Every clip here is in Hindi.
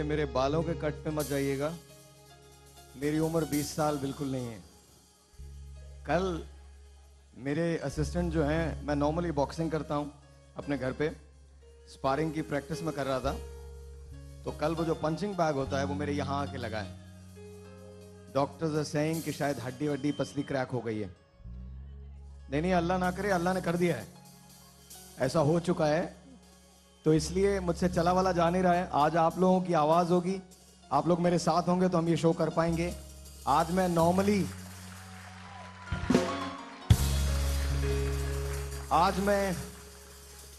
मेरे बालों के कट पे मत जाइएगा। मेरी उम्र 20 साल बिल्कुल नहीं है। कल मेरे असिस्टेंट जो हैं, मैं नॉर्मली बॉक्सिंग करता हूँ अपने घर पे, स्पारिंग की प्रैक्टिस में कर रहा था, तो कल वो जो पंचिंग बैग होता है वो मेरे यहाँ आके लगा है। डॉक्टर्स आर सेइंग कि शायद हड्डी वड्डी पसली क्रैक हो गई है। नहीं, अल्लाह ना करे, अल्लाह ने कर दिया है, ऐसा हो चुका है। तो इसलिए मुझसे चला वाला जा नहीं रहा है। आज आप लोगों की आवाज होगी, आप लोग मेरे साथ होंगे तो हम ये शो कर पाएंगे। आज मैं नॉर्मली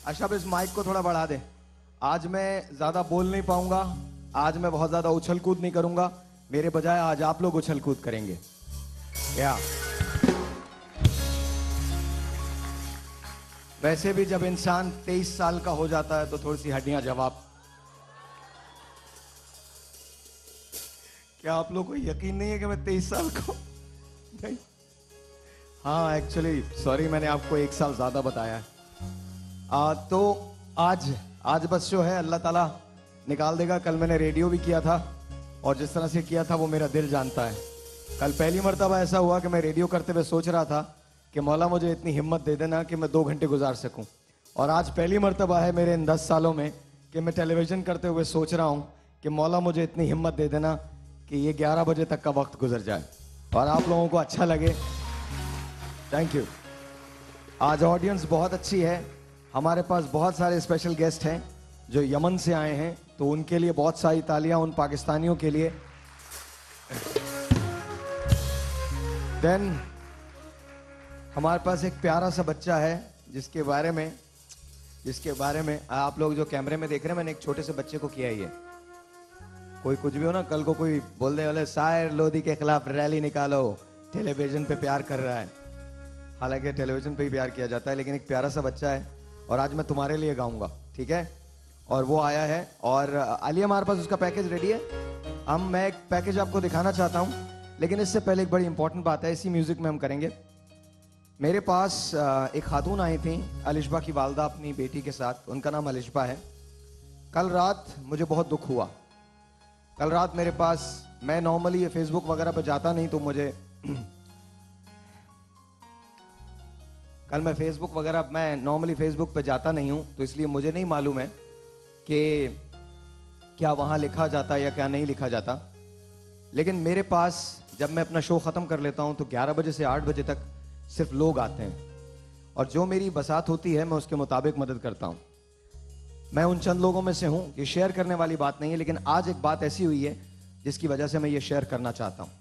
अशब इस माइक को थोड़ा बढ़ा दे। आज मैं ज्यादा बोल नहीं पाऊंगा, आज मैं बहुत ज्यादा उछल कूद नहीं करूंगा, मेरे बजाय आज आप लोग उछल कूद करेंगे। क्या वैसे भी जब इंसान 23 साल का हो जाता है तो थोड़ी सी हड्डियां जवाब। क्या आप लोग को यकीन नहीं है कि मैं 23 साल का हूं? नहीं, हाँ एक्चुअली सॉरी, मैंने आपको 1 साल ज्यादा बताया है। तो आज बस जो है अल्लाह ताला निकाल देगा। कल मैंने रेडियो भी किया था और जिस तरह से किया था वो मेरा दिल जानता है। कल पहली मर्तबा ऐसा हुआ कि मैं रेडियो करते हुए सोच रहा था कि मौला मुझे इतनी हिम्मत दे देना कि मैं 2 घंटे गुजार सकूं। और आज पहली मर्तबा है मेरे इन 10 सालों में कि मैं टेलीविजन करते हुए सोच रहा हूं कि मौला मुझे इतनी हिम्मत दे देना कि ये 11 बजे तक का वक्त गुजर जाए और आप लोगों को अच्छा लगे। Thank you. आज ऑडियंस बहुत अच्छी है। हमारे पास बहुत सारे स्पेशल गेस्ट हैं जो यमन से आए हैं, तो उनके लिए बहुत सारी तालियां उन पाकिस्तानियों के लिए। देन हमारे पास एक प्यारा सा बच्चा है जिसके बारे में आप लोग जो कैमरे में देख रहे हैं, मैंने एक छोटे से बच्चे को किया ही है। कोई कुछ भी हो ना, कल को कोई बोलने वाले शायर लोधी के खिलाफ रैली निकालो, टेलीविजन पे प्यार कर रहा है। हालांकि टेलीविजन पे ही प्यार किया जाता है, लेकिन एक प्यारा सा बच्चा है और आज मैं तुम्हारे लिए गाऊंगा, ठीक है? और वो आया है और अली हमारे पास उसका पैकेज रेडी है। मैं एक पैकेज आपको दिखाना चाहता हूं, लेकिन इससे पहले एक बड़ी इंपॉर्टेंट बात है, इसी म्यूजिक में हम करेंगे। मेरे पास एक खातून आई थी, अलिशबा की वालदा, अपनी बेटी के साथ। उनका नाम अलिशबा है। कल रात मुझे बहुत दुख हुआ। कल रात मेरे पास, मैं नॉर्मली ये फेसबुक वगैरह पर जाता नहीं, तो मुझे कल मैं नॉर्मली फेसबुक पे जाता नहीं हूं, तो इसलिए मुझे नहीं मालूम है कि क्या वहां लिखा जाता या क्या नहीं लिखा जाता। लेकिन मेरे पास जब मैं अपना शो खत्म कर लेता हूं तो 11 बजे से 8 बजे तक सिर्फ लोग आते हैं और जो मेरी बसात होती है मैं उसके मुताबिक मदद करता हूं। मैं उन चंद लोगों में से हूं, ये शेयर करने वाली बात नहीं है, लेकिन आज एक बात ऐसी हुई है जिसकी वजह से मैं ये शेयर करना चाहता हूं।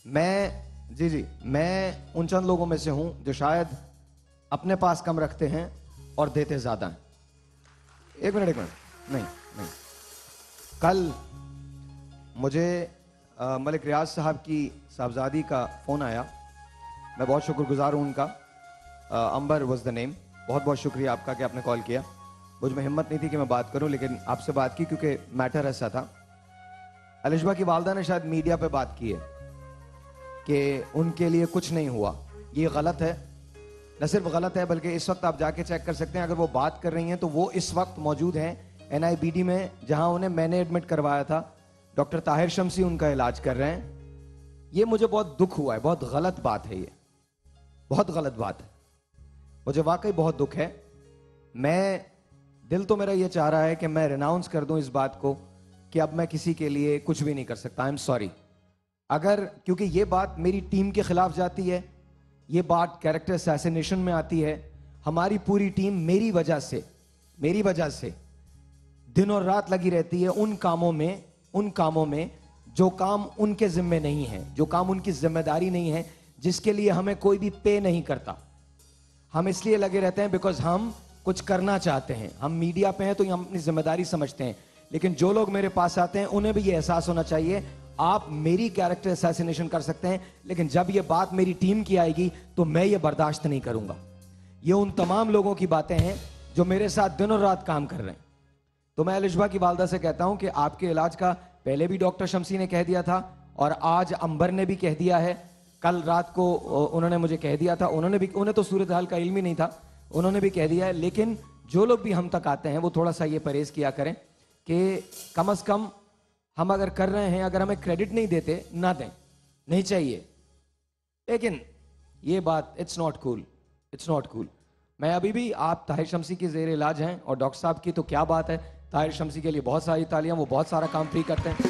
मैं उन चंद लोगों में से हूं जो शायद अपने पास कम रखते हैं और देते ज्यादा हैं। एक मिनट नहीं, कल मुझे मलिक रियाज साहब की साहबजादी का फोन आया। मैं बहुत शुक्रगुजार हूं उनका। अंबर वॉज द नेम। बहुत बहुत शुक्रिया आपका कि आपने कॉल किया। मुझ में हिम्मत नहीं थी कि मैं बात करूं, लेकिन आपसे बात की क्योंकि मैटर ऐसा था। अलिशबा की वालदा ने शायद मीडिया पे बात की है कि उनके लिए कुछ नहीं हुआ। ये गलत है, न सिर्फ गलत है बल्कि इस वक्त आप जाके चेक कर सकते हैं। अगर वो बात कर रही हैं तो वो इस वक्त मौजूद हैं NIBD में, जहां उन्हें मैंने एडमिट करवाया था। डॉक्टर ताहिर शमसी उनका इलाज कर रहे हैं। ये मुझे बहुत दुख हुआ है, बहुत गलत बात है, ये बहुत गलत बात है। मुझे वाकई बहुत दुख है। दिल तो मेरा ये चाह रहा है कि मैं रिनाउंस कर दूं इस बात को कि अब मैं किसी के लिए कुछ भी नहीं कर सकता। I am sorry. क्योंकि ये बात मेरी टीम के खिलाफ जाती है, ये बात कैरेक्टर असैसिनेशन में आती है। हमारी पूरी टीम मेरी वजह से दिन और रात लगी रहती है उन कामों में जो काम उनके जिम्मे नहीं है, जो काम उनकी जिम्मेदारी नहीं है, जिसके लिए हमें कोई भी पे नहीं करता। हम इसलिए लगे रहते हैं बिकॉज हम कुछ करना चाहते हैं। हम मीडिया पे हैं तो हम अपनी जिम्मेदारी समझते हैं। लेकिन जो लोग मेरे पास आते हैं उन्हें भी ये एहसास होना चाहिए, आप मेरी कैरेक्टर असैसिनेशन कर सकते हैं, लेकिन जब ये बात मेरी टीम की आएगी तो मैं ये बर्दाश्त नहीं करूंगा। ये उन तमाम लोगों की बातें हैं जो मेरे साथ दिन और रात काम कर रहे हैं। तो मैं अलिशबा की वालदा से कहता हूं कि आपके इलाज का पहले भी डॉक्टर शमसी ने कह दिया था और आज अंबर ने भी कह दिया है। कल रात को उन्होंने मुझे कह दिया था, उन्हें तो सूरत हाल का इल्म ही नहीं था, उन्होंने भी कह दिया है। लेकिन जो लोग भी हम तक आते हैं वो थोड़ा सा ये परहेज किया करें कि कम से कम हम अगर कर रहे हैं, अगर हमें क्रेडिट नहीं देते ना दें, नहीं चाहिए। लेकिन ये बात it's not cool, it's not cool. मैं अभी भी, आप ताहिर शम्सी की ज़ेर इलाज हैं और डॉक्टर साहब की तो क्या बात है, ताहिर शम्सी के लिए बहुत सारी तालियां, वो बहुत सारा काम फ्री करते हैं।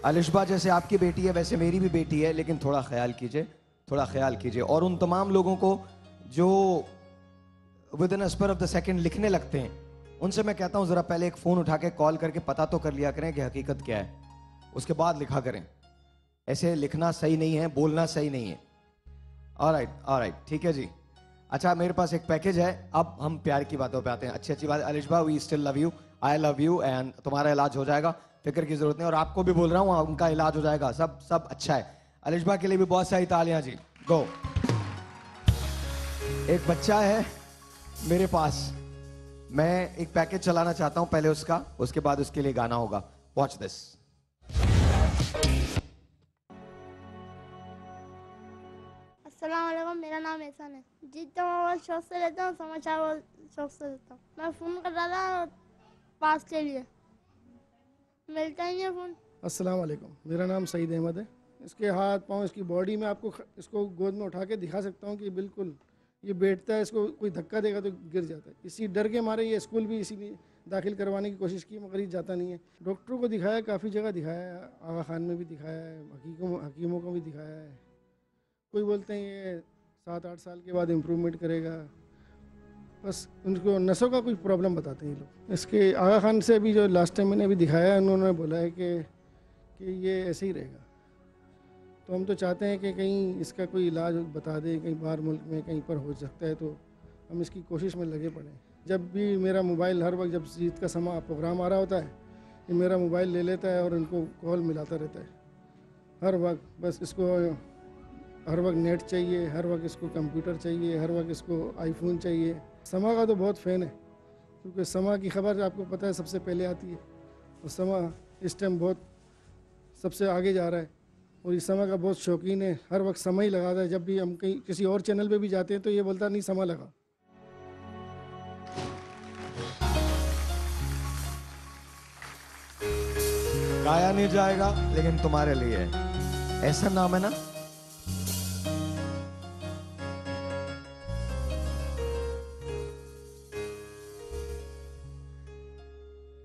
अलिशबा जैसे आपकी बेटी है वैसे मेरी भी बेटी है, लेकिन थोड़ा ख्याल कीजिए, थोड़ा ख्याल कीजिए। और उन तमाम लोगों को जो within a spur of the second लिखने लगते हैं, उनसे मैं कहता हूं जरा पहले एक फोन उठा के कॉल करके पता तो कर लिया करें कि हकीकत क्या है, उसके बाद लिखा करें। ऐसे लिखना सही नहीं है, बोलना सही नहीं है। ऑलराइट, ठीक है जी। अच्छा, मेरे पास एक पैकेज है। अब हम प्यार की बातों पे आते हैं। अच्छी अच्छी बात। Alishba, we still love you, I love you, and तुम्हारा इलाज हो जाएगा, फिक्र की जरूरत नहीं। और आपको भी बोल रहा हूँ, उनका इलाज हो जाएगा, सब अच्छा है। अलिशबा के लिए भी बहुत सारी तालियां जी। गो। एक बच्चा है मेरे पास, मैं एक पैकेज चलाना चाहता हूं, पहले उसका, उसके बाद उसके लिए गाना होगा। Watch this. अस्सलाम वालेकुम, मेरा नाम एहसान है। जीतता हूँ शौक से लेता हूँ, समाचार वो शौक से लेता हूँ। मैं फ़ोन कर रहा था पास के लिए, मिलता ही नहीं फ़ोन। अस्सलाम वालेकुम, मेरा नाम सईद अहमद है। इसके हाथ पाँव, इसकी बॉडी में आपको इसको गोद में उठा के दिखा सकता हूँ कि बिल्कुल ये बैठता है, इसको कोई धक्का देगा तो गिर जाता है। इसी डर के मारे ये स्कूल भी इसीलिए दाखिल करवाने की कोशिश की, मगर ये जाता नहीं है। डॉक्टरों को दिखाया, काफ़ी जगह दिखाया है, आगा खान में भी दिखाया है, हकीमों को भी दिखाया है। कोई बोलते हैं ये 7-8 साल के बाद इम्प्रूवमेंट करेगा, बस उनको नसों का कोई प्रॉब्लम बताते हैं ये लोग। इसके आगा खान से अभी जो लास्ट टाइम मैंने अभी दिखाया है, उन्होंने बोला है कि ये ऐसे ही रहेगा। तो हम तो चाहते हैं कि कहीं इसका कोई इलाज बता दें, कहीं बाहर मुल्क में कहीं पर हो सकता है, तो हम इसकी कोशिश में लगे पड़े। जब भी मेरा मोबाइल, हर वक्त जब जीत का समा प्रोग्राम आ रहा होता है, ये मेरा मोबाइल ले लेता है और इनको कॉल मिलाता रहता है हर वक्त। बस इसको हर वक्त नेट चाहिए, हर वक्त इसको कंप्यूटर चाहिए, हर वक्त इसको आईफोन चाहिए। समा का तो बहुत फ़ैन है, क्योंकि समा की खबर आपको पता है सबसे पहले आती है, और समा इस टाइम बहुत सबसे आगे जा रहा है, और इस समा का बहुत शौकीन है। हर वक्त समा ही लगाता है। जब भी हम कहीं किसी और चैनल पे भी जाते हैं तो ये बोलता नहीं, समा लगा। गाया नहीं जाएगा लेकिन तुम्हारे लिए है, ऐसा नाम है ना।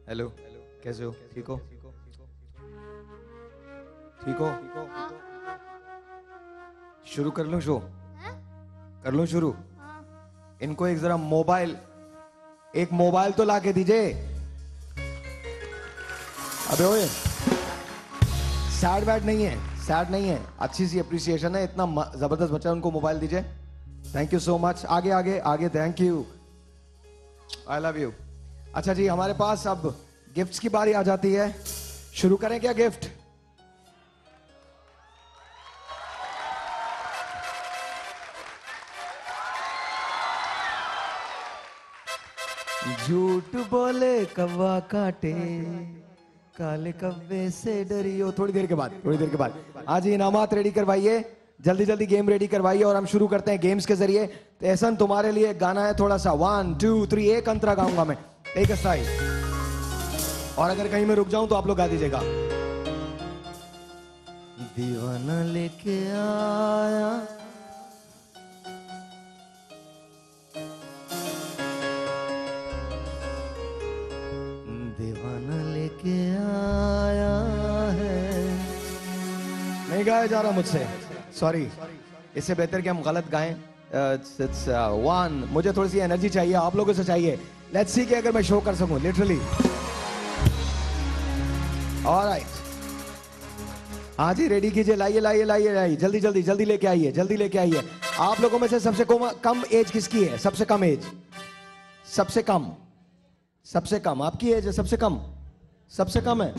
हेलो, कैसे हो? ठीक हो? ठीक हो? शुरू कर लूं शो? कर लूं शुरू? इनको एक जरा मोबाइल, एक मोबाइल तो लाके दीजिए। अबे ओए, सैड बैड नहीं है, सैड नहीं है, अच्छी सी अप्रिसिएशन है। इतना जबरदस्त बच्चा, उनको मोबाइल दीजिए। Thank you so much. आगे आगे आगे, thank you, I love you. अच्छा जी, हमारे पास अब गिफ्ट्स की बारी आ जाती है। शुरू करें क्या गिफ्ट? झूठ बोले कौवा काटे, काले कव्वे से डरियो। थोड़ी देर के बाद, थोड़ी देर के बाद। आज इनामात रेडी करवाइए, जल्दी जल्दी गेम रेडी करवाइए, और हम शुरू करते हैं गेम्स के जरिए। तो एहसन, तुम्हारे लिए गाना है थोड़ा सा, 1 2 3, एक अंतरा गाऊंगा मैं, एक स्थाई, और अगर कहीं मैं रुक जाऊं तो आप लोग गा दीजिएगा। दीवाना लेके आया, दीवाना लेके आया है। नहीं गाया जा रहा मुझसे, सॉरी। इससे बेहतर कि हम गलत गाएं। 1, मुझे थोड़ी सी एनर्जी चाहिए, आप लोगों से चाहिए। लेट्स सी कि अगर मैं शो कर सकूं, लिटरली। ऑलराइट, हाँ जी, रेडी कीजिए, लाइए लाइए लाइए लाइए, जल्दी जल्दी जल्दी लेके आइए, जल्दी लेके आइए। आप लोगों में से सबसे कम एज किसकी है? सबसे कम एज, सबसे कम, सबसे कम आपकी एज है, सबसे कम, सबसे कम है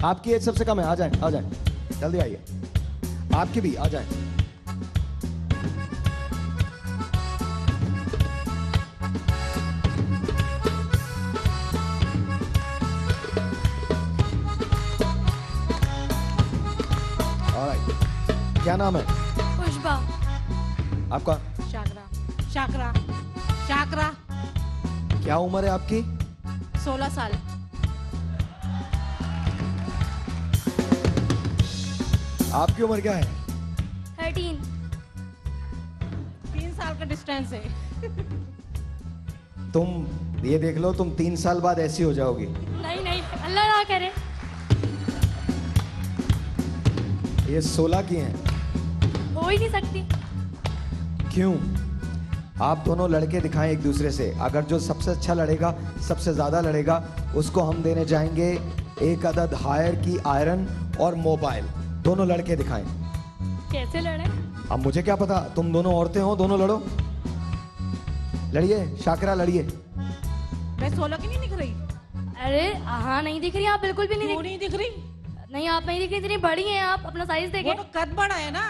आपकी एज, सबसे कम है। आ जाए, आ जाए, जल्दी आइए। आपकी भी आ जाए। क्या नाम है? पुष्पा। आपका? शाकरा। शाकरा। शाकरा। क्या उम्र है आपकी? 16 साल। आपकी उम्र क्या है? 13। 3 साल का डिस्टेंस है। तुम ये देख लो, तुम 3 साल बाद ऐसी हो जाओगी। नहीं नहीं, अल्लाह ना करे। ये 16 की हैं। हो ही नहीं सकती। क्यों? आप दोनों लड़के दिखाएं एक दूसरे से, अगर जो सबसे अच्छा लड़ेगा, सबसे ज्यादा लड़ेगा, उसको हम देने जाएंगे एक अदद हायर की आयरन और मोबाइल। दोनों लड़के दिखाएं। कैसे लड़े? अब मुझे क्या पता, तुम दोनों औरतें हो, दोनों लड़ो। लड़िए शाकिरा, लड़िए। मैं 16 की नहीं दिख रही? अरे हाँ, नहीं दिख रही आप, बिल्कुल भी नहीं क्यों दिख नहीं दिख रही? नहीं, आप नहीं दिख रही, इतनी बड़ी हैं आप, अपना साइज वो देखें। तो कद बड़ा है ना,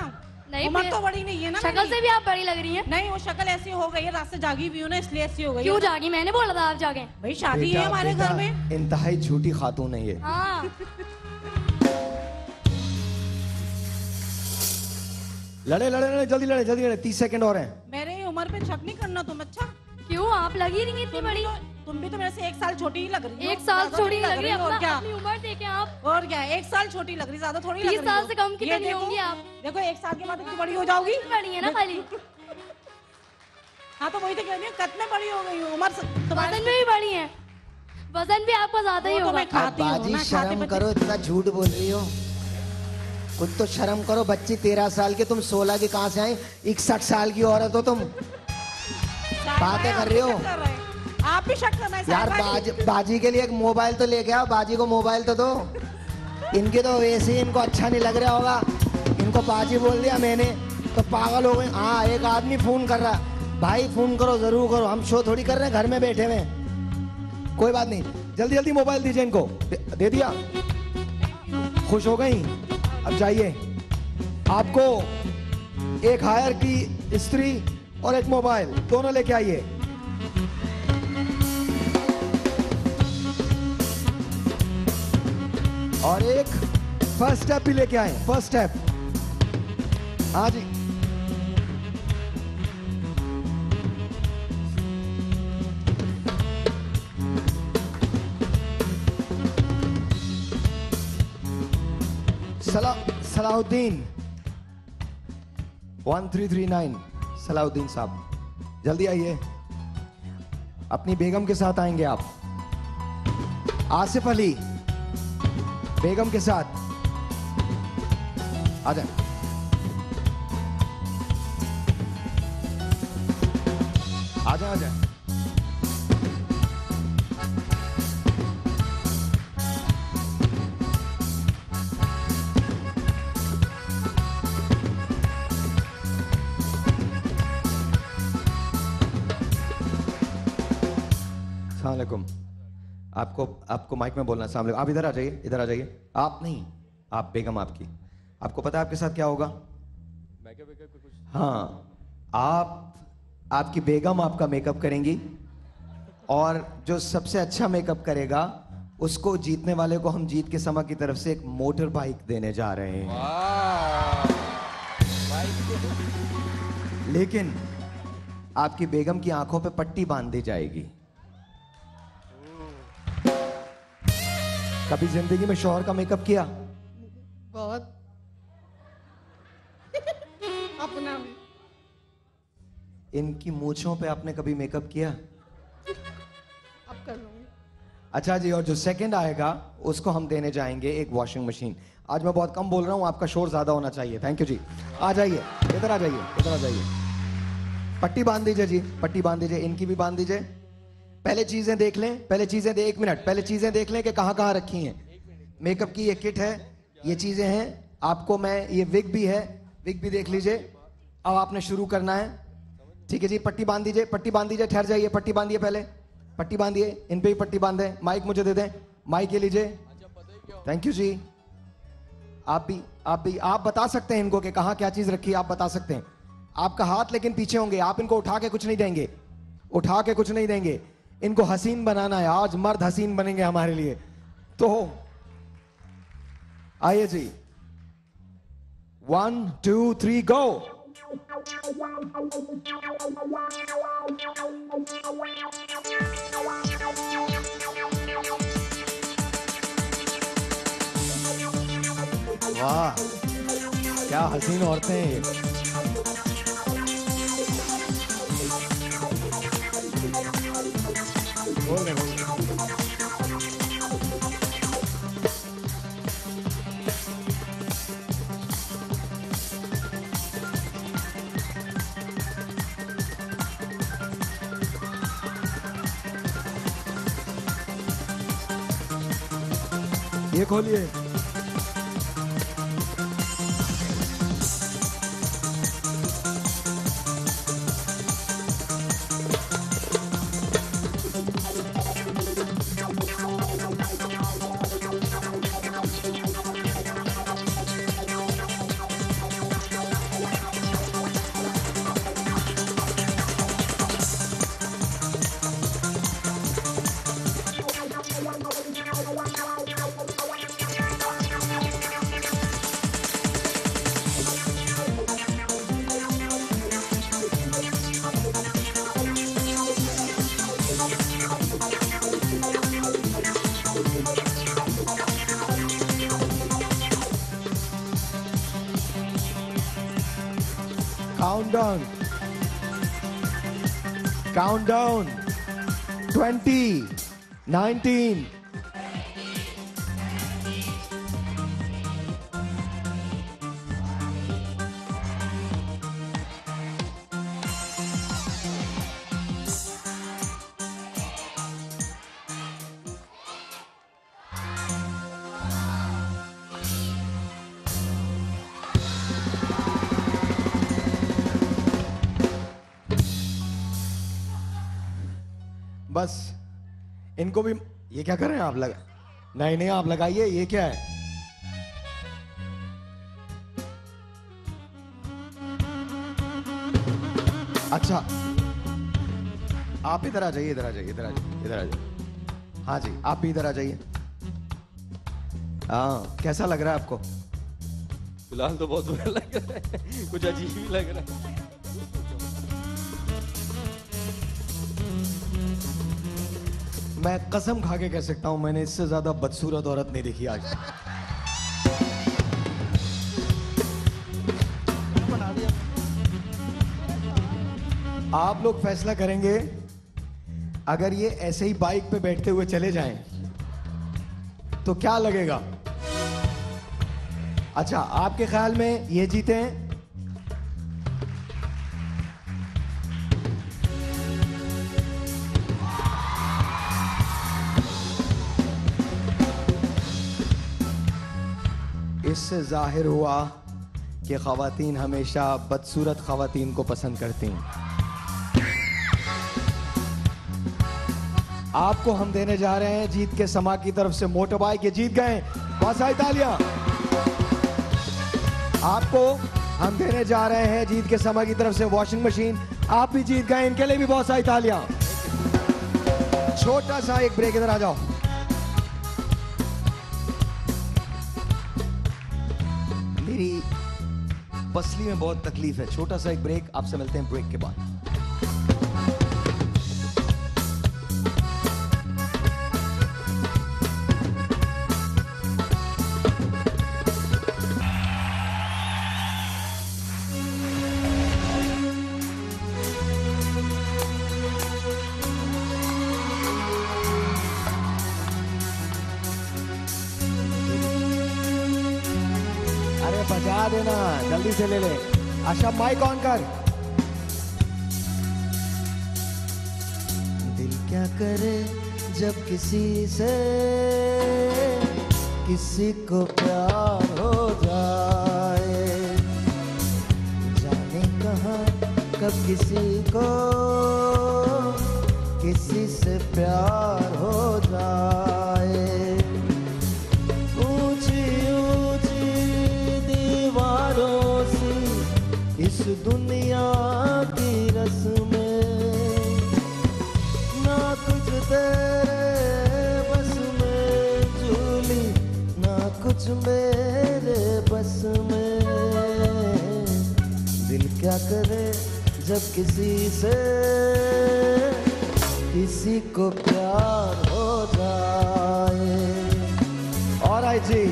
नहीं, उम्र फिर- तो बड़ी नहीं है ना शक्ल मेरी। से भी आप बड़ी लग रही हैं। नहीं, वो शक्ल ऐसी हो गई है, रात से जागी भी हूँ ना, इसलिए ऐसी हो गई क्यों है। जागी? मैंने बोला था आप जागे। भाई शादी है हमारे घर में। इंतहाई झूठी खातून है ये। हाँ। लड़े लड़े लड़े, जल्दी लड़े, जल्दी लड़े, 30 सेकंड और हैं। मेरे उम्र पे शक नहीं करना तुम। अच्छा, क्यों? आप लगी रही इतनी बड़ी। तुम भी तो मेरे से 1 साल छोटी ही लग रही हो। 1 साल ज्यादा छोटी नहीं लग रही है। और क्या? अपनी उम्र देखें आप। और क्या, 1 साल छोटी लग रही, ज्यादा थोड़ी लग 30 रही साल हो। से कम की ये तो नहीं देखो, होंगी आप। देखो 1 साल के बाद इतनी बड़ी हो जाओगी। बड़ी है ना खाली। हाँ तो वही तो कह रही हूँ, कद में बड़ी हो गई हूँ। उम्र तुम्हारे वजन में भी बड़ी है। वजन भी आपका ज्यादा ही वो तो होगा। मैं खाती हूँ बाजी ना, शर्म खाते करो, इतना झूठ बोल रही हो। खुद तो शर्म करो। बच्ची 13 साल की, तुम 16 की कहाँ से आई? 61 साल की औरत हो तुम। बातें कर रही हो। आप भी शक कर रहे हैं यार बाजी के लिए एक मोबाइल तो लेके आओ, बाजी को मोबाइल तो दो। इनके तो वैसे ही इनको अच्छा नहीं लग रहा होगा, इनको बाजी बोल दिया मैंने तो पागल हो गए। हाँ, एक आदमी फोन कर रहा। भाई फोन करो, जरूर करो, हम शो थोड़ी कर रहे हैं घर में बैठे हुए। कोई बात नहीं, जल्दी जल्दी मोबाइल दीजिए इनको। दे दिया? खुश हो गई? अब जाइए, आपको एक हायर की स्त्री और एक मोबाइल, दोनों लेके आइए। और एक फर्स्ट स्टेप भी लेके आए। फर्स्ट स्टेप, हाँ जी। सलाहुद्दीन 1339, सलाहुद्दीन साहब जल्दी आइए। अपनी बेगम के साथ आएंगे आप। आसिफ अली बेगम के साथ आ जाए। आ जाए, आ जाए। अस्सलाम वालेकुम। आपको माइक में बोलना। अस्सलाम वालेकुम। आप इधर आ जाइए, इधर आ जाइए। आप नहीं, आप बेगम आपकी। आपको पता है आपके साथ क्या होगा? हाँ, आपकी बेगम आपका मेकअप करेंगी और जो सबसे अच्छा मेकअप करेगा उसको, जीतने वाले को हम जीत के समा की तरफ से एक मोटर बाइक देने जा रहे हैं। लेकिन आपकी बेगम की आंखों पे पट्टी बांध दी जाएगी। कभी जिंदगी में शौहर का मेकअप किया? बहुत अपना भी। इनकी मूंछों पे आपने कभी मेकअप किया? अब कर लूंगी। अच्छा जी, और जो सेकंड आएगा उसको हम देने जाएंगे एक वॉशिंग मशीन। आज मैं बहुत कम बोल रहा हूं, आपका शोर ज्यादा होना चाहिए। थैंक यू जी। आ जाइए, इधर आ जाइए, इधर आ जाइए। पट्टी बांध दीजिए जी, पट्टी बांध दीजिए, इनकी भी बांध दीजिए। पहले चीजें देख लें, पहले चीजें 1 मिनट, पहले चीजें देख लें कि कहां कहां रखी हैं। मेकअप की ये किट है, ये चीजें हैं। आपको मैं, ये विग भी है, विग भी देख लीजिए। अब आपने शुरू करना है, ठीक है जी। पट्टी बांध दीजिए, पट्टी बांध दीजिए। ठहर जाइए, पट्टी बांधिए, पहले पट्टी बांधिए। इन पे भी पट्टी बांधे। माइक मुझे दे दें, माइक ये लीजिए। थैंक यू जी। आप बता सकते हैं इनको कि कहां क्या चीज रखी है, आप बता सकते हैं। आपका हाथ लेकिन पीछे होंगे, आप इनको उठा के कुछ नहीं देंगे, उठा के कुछ नहीं देंगे। इनको हसीन बनाना है, आज मर्द हसीन बनेंगे हमारे लिए। तो आइए जी, 1 2 3 गो। वाह, क्या हसीन औरतें हैं ये। बोल रहे, बोल रहे। ये खोलिए। Countdown. Countdown. 20, 19. बस इनको भी। ये क्या कर रहे हैं आप? लगा नहीं नहीं, आप लगाइए। ये क्या है? अच्छा, आप इधर आ जाइए, इधर आ जाइए, इधर आ जाइए, इधर आ जाइए। हाँ जी, आप भी इधर आ जाइए। हाँ, कैसा लग रहा है आपको? फिलहाल तो बहुत बुरा लग रहा है, कुछ अजीब ही लग रहा है। मैं कसम खा के कह सकता हूं, मैंने इससे ज्यादा बदसूरत औरत नहीं देखी आज। आप लोग फैसला करेंगे, अगर ये ऐसे ही बाइक पे बैठते हुए चले जाएं तो क्या लगेगा? अच्छा, आपके ख्याल में ये जीते हैं? इससे जाहिर हुआ कि ख़वातीन हमेशा बदसूरत ख़वातीन को पसंद करती हैं। आपको हम देने जा रहे हैं जीत के समा की तरफ से मोटर बाइक। ये जीत गए, बहुत सारी तालियां। आपको हम देने जा रहे हैं जीत के समा की तरफ से वॉशिंग मशीन। आप भी जीत गए, इनके लिए भी बहुत सारी तालियां। छोटा सा एक ब्रेक, इधर आ जाओ। मेरी पसली में बहुत तकलीफ है। छोटा सा एक ब्रेक, आपसे मिलते हैं ब्रेक के बाद। बजा देना, जल्दी से ले ले। आशा माइक ऑन कर। दिल क्या करे जब किसी से किसी को प्यार हो जाए, जाने कहाँ कब किसी को किसी से प्यार हो जाए। इस दुनिया की रस्में ना कुछ तेरे बस में झूली, ना कुछ मेरे बस में। दिल क्या करे जब किसी से किसी को प्यार हो जाए। ऑलराइट जी,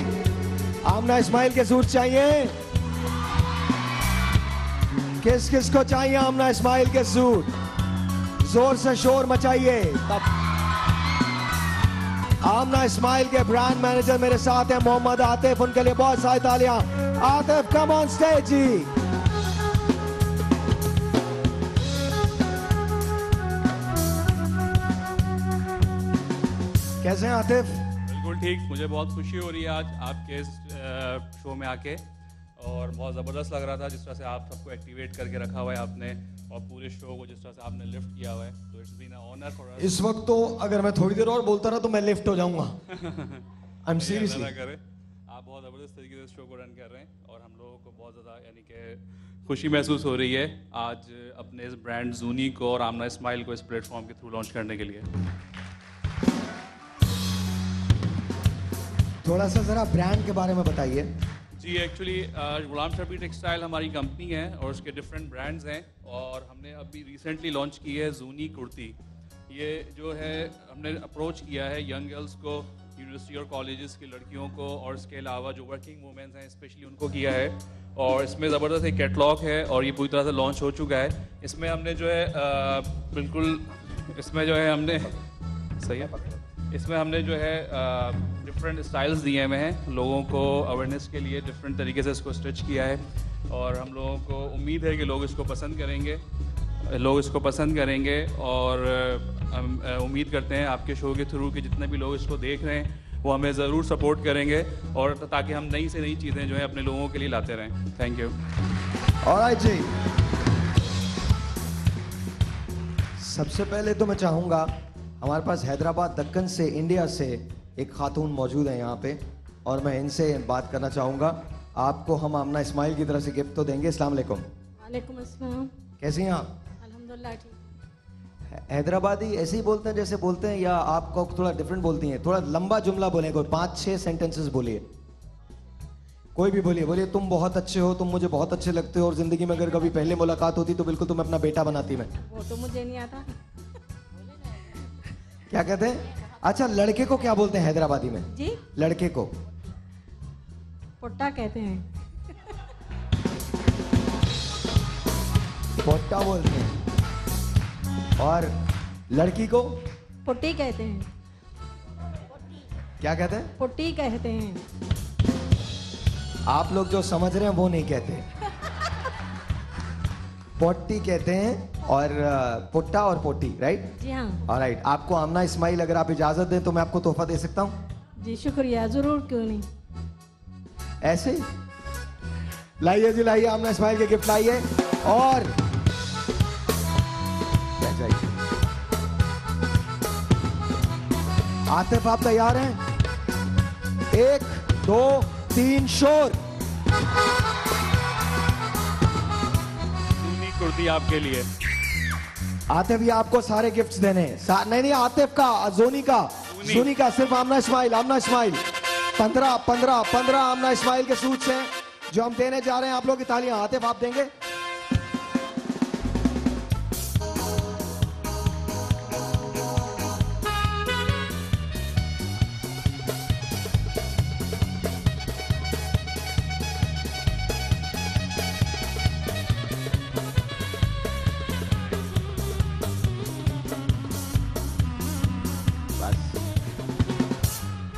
I'm आमना इस्माइल के सूट चाहिए? किस किस को चाहिए आमना इस्माइल के सूट? जोर से शोर मचाइए। आमना इस्माइल के ब्रांड मैनेजर मेरे साथ हैं मोहम्मद आतिफ, उनके लिए बहुत सारी तालियां। आतिफ कम ऑन स्टेज जी। कैसे हैं आतिफ? बिल्कुल ठीक। मुझे बहुत खुशी हो रही है आज आपके इस शो में आके, और बहुत ज़बरदस्त लग रहा था जिस तरह से आप सबको एक्टिवेट करके रखा हुआ है आपने, और पूरे शो को जिस तरह से आपने लिफ्ट किया हुआ है। तो it's been a honour for us. इस वक्त तो अगर मैं थोड़ी देर और बोलता रहा तो मैं लिफ्ट हो जाऊंगा। I am seriously. आप बहुत ज़बरदस्त तरीके से इस शो को रन कर रहे हैं, और हम लोगों को बहुत ज़्यादा यानी कि खुशी महसूस हो रही है आज अपने इस ब्रांड जूनी को और आमना इस्माइल को इस प्लेटफॉर्म के थ्रू लॉन्च करने के लिए। थोड़ा सा जरा ब्रांड के बारे में बताइए। जी एक्चुअली गुलाम शबीर टेक्सटाइल हमारी कंपनी है और उसके डिफरेंट ब्रांड्स हैं, और हमने अभी रिसेंटली लॉन्च की है जूनी कुर्ती। ये जो है हमने अप्रोच किया है यंग गर्ल्स को, यूनिवर्सिटी और कॉलेजेस की लड़कियों को, और इसके अलावा जो वर्किंग वुमेन्स हैं स्पेशली उनको किया है। और इसमें ज़बरदस्त एक कैटलॉग है और ये पूरी तरह से लॉन्च हो चुका है। इसमें हमने जो है बिल्कुल इसमें जो है हमने सही है, इसमें हमने जो है डिफरेंट स्टाइल्स दिए हुए हैं लोगों को अवेयरनेस के लिए, डिफरेंट तरीके से इसको स्टिच किया है, और हम लोगों को उम्मीद है कि लोग इसको पसंद करेंगे, और हम उम्मीद करते हैं आपके शो के थ्रू कि जितने भी लोग इसको देख रहे हैं वो हमें ज़रूर सपोर्ट करेंगे, और ताकि हम नई से नई चीज़ें जो है अपने लोगों के लिए लाते रहें। Thank you. ऑलराइट जी, सबसे पहले तो मैं चाहूँगा, हमारे पास हैदराबाद दक्कन से, इंडिया से एक खातून मौजूद है यहाँ पे, और मैं इनसे बात करना चाहूँगा। आपको हम आमना इस्माइल की तरफ से गिफ्ट तो देंगे। अस्सलाम वालेकुम। वालेकुम अस्सलाम। कैसी हैं आप? अल्हम्दुलिल्लाह ठीक। हैदराबादी ऐसे ही बोलते हैं जैसे बोलते हैं, या आपको थोड़ा डिफरेंट बोलती हैं? थोड़ा लंबा जुमला बोलें, कोई 5-6 सेंटेंसेस बोलिए, कोई भी बोलिए। बोलिए तुम बहुत अच्छे हो, तुम मुझे बहुत अच्छे लगते हो, और जिंदगी में अगर कभी पहले मुलाकात होती तो बिल्कुल तुम्हें अपना बेटा बनाती मैं। वो तो मुझे नहीं आता। क्या कहते हैं? अच्छा, लड़के को क्या बोलते हैं हैदराबादी में? जी, लड़के को पोट्टा कहते हैं। पोट्टा बोलते हैं, और लड़की को पुट्टी कहते हैं। क्या कहते हैं? पुट्टी कहते हैं। आप लोग जो समझ रहे हैं वो नहीं कहते, पोट्टी कहते हैं, और पुट्टा और पोटी, राइट? जी हाँ। ऑलराइट, आपको आमना इस्माइल अगर आप इजाजत दें तो मैं आपको तोहफा दे सकता हूँ। जी शुक्रिया, जरूर, क्यों नहीं। ऐसे ही लाइए जी, लाइए आमना इस्माइल के गिफ्ट लाइए, और जाइए। आतिफ आप तैयार हैं? 1 2 3 शोर। जूनी कुर्ती आपके लिए। आतिफ ये आपको सारे गिफ्ट्स देने हैं। नहीं आतिफ का, जोनी का सिर्फ आमना इस्माइल। 15 आमना इस्माइल के सूट्स हैं जो हम देने जा रहे हैं। आप लोग की तालियां। आतिफ आप देंगे?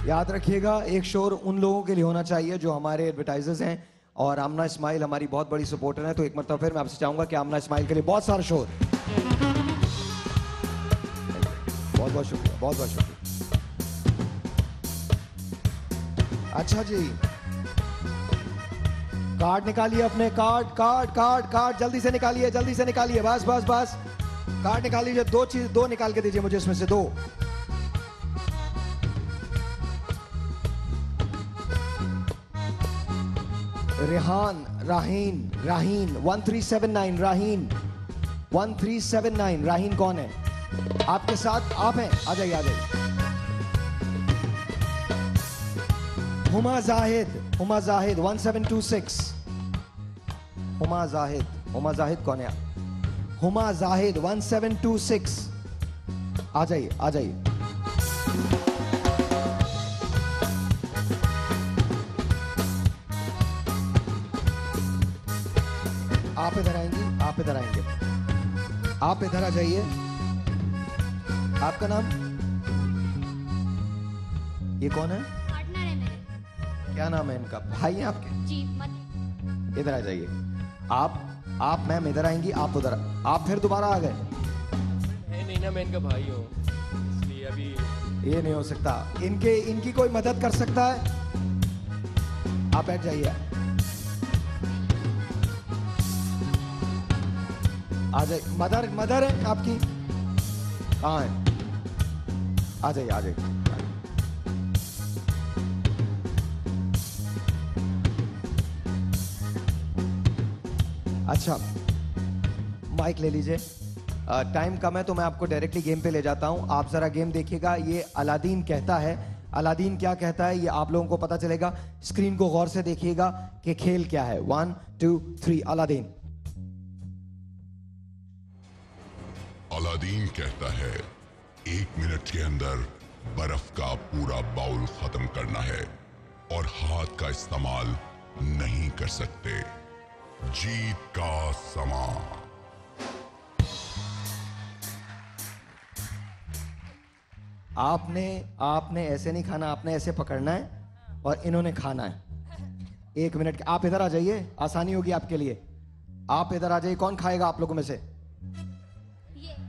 याद रखिएगा, एक शोर उन लोगों के लिए होना चाहिए जो हमारे एडवर्टाइजर्स हैं, और आमना इस्माइल हमारी बहुत बड़ी सपोर्टर है। तो एक मरतबा फिर मैं आपसे चाहूंगा कि आमना इस्माइल के लिए बहुत सारा शोर। बहुत बहुत शुक्रिया, बहुत बहुत शुक्रिया। अच्छा जी, कार्ड निकालिए अपने, कार्ड जल्दी से निकालिए, बस कार्ड निकाल लीजिए। 2 निकाल के दीजिए मुझे, इसमें से 2। राहीन 1379। राहीन 1379। राहीन कौन है? आपके साथ आप हैं? आ जाइए। हुमा जाहिद 1726। हुमा जाहिद कौन है? हुमा जाहिद 1726। आ जाइए। आप इधर आएंगी, आप इधर आएंगे, आप इधर आ जाइए। आपका नाम? ये कौन है? पार्टनर है मेरे। क्या नाम है इनका? भाई हैं आपके? जी मत। इधर आ जाइए। आप मैम इधर आएंगी, आप उधर। आप फिर दोबारा आ गए? है नहीं ना, मैं इनका भाई हूँ, इसलिए अभी ये नहीं हो सकता। इनकी कोई मदद कर सकता है? आप बैठ जाइए। आ जाइए। मदर है आपकी? कहाँ है? आ जाइए, आ जाइए। अच्छा, माइक ले लीजिए। टाइम कम है तो मैं आपको डायरेक्टली गेम पे ले जाता हूं। आप जरा गेम देखिएगा। ये अलादीन कहता है। अलादीन क्या कहता है ये आप लोगों को पता चलेगा। स्क्रीन को गौर से देखिएगा कि खेल क्या है। 1 2 3 अलादीन। अलादीन कहता है 1 मिनट के अंदर बर्फ का पूरा बाउल खत्म करना है और हाथ का इस्तेमाल नहीं कर सकते। जीत का समा। आपने ऐसे नहीं खाना, आपने ऐसे पकड़ना है और इन्होंने खाना है। 1 मिनट के। आप इधर आ जाइए, आसानी होगी आपके लिए। आप इधर आ जाइए। कौन खाएगा आप लोगों में से?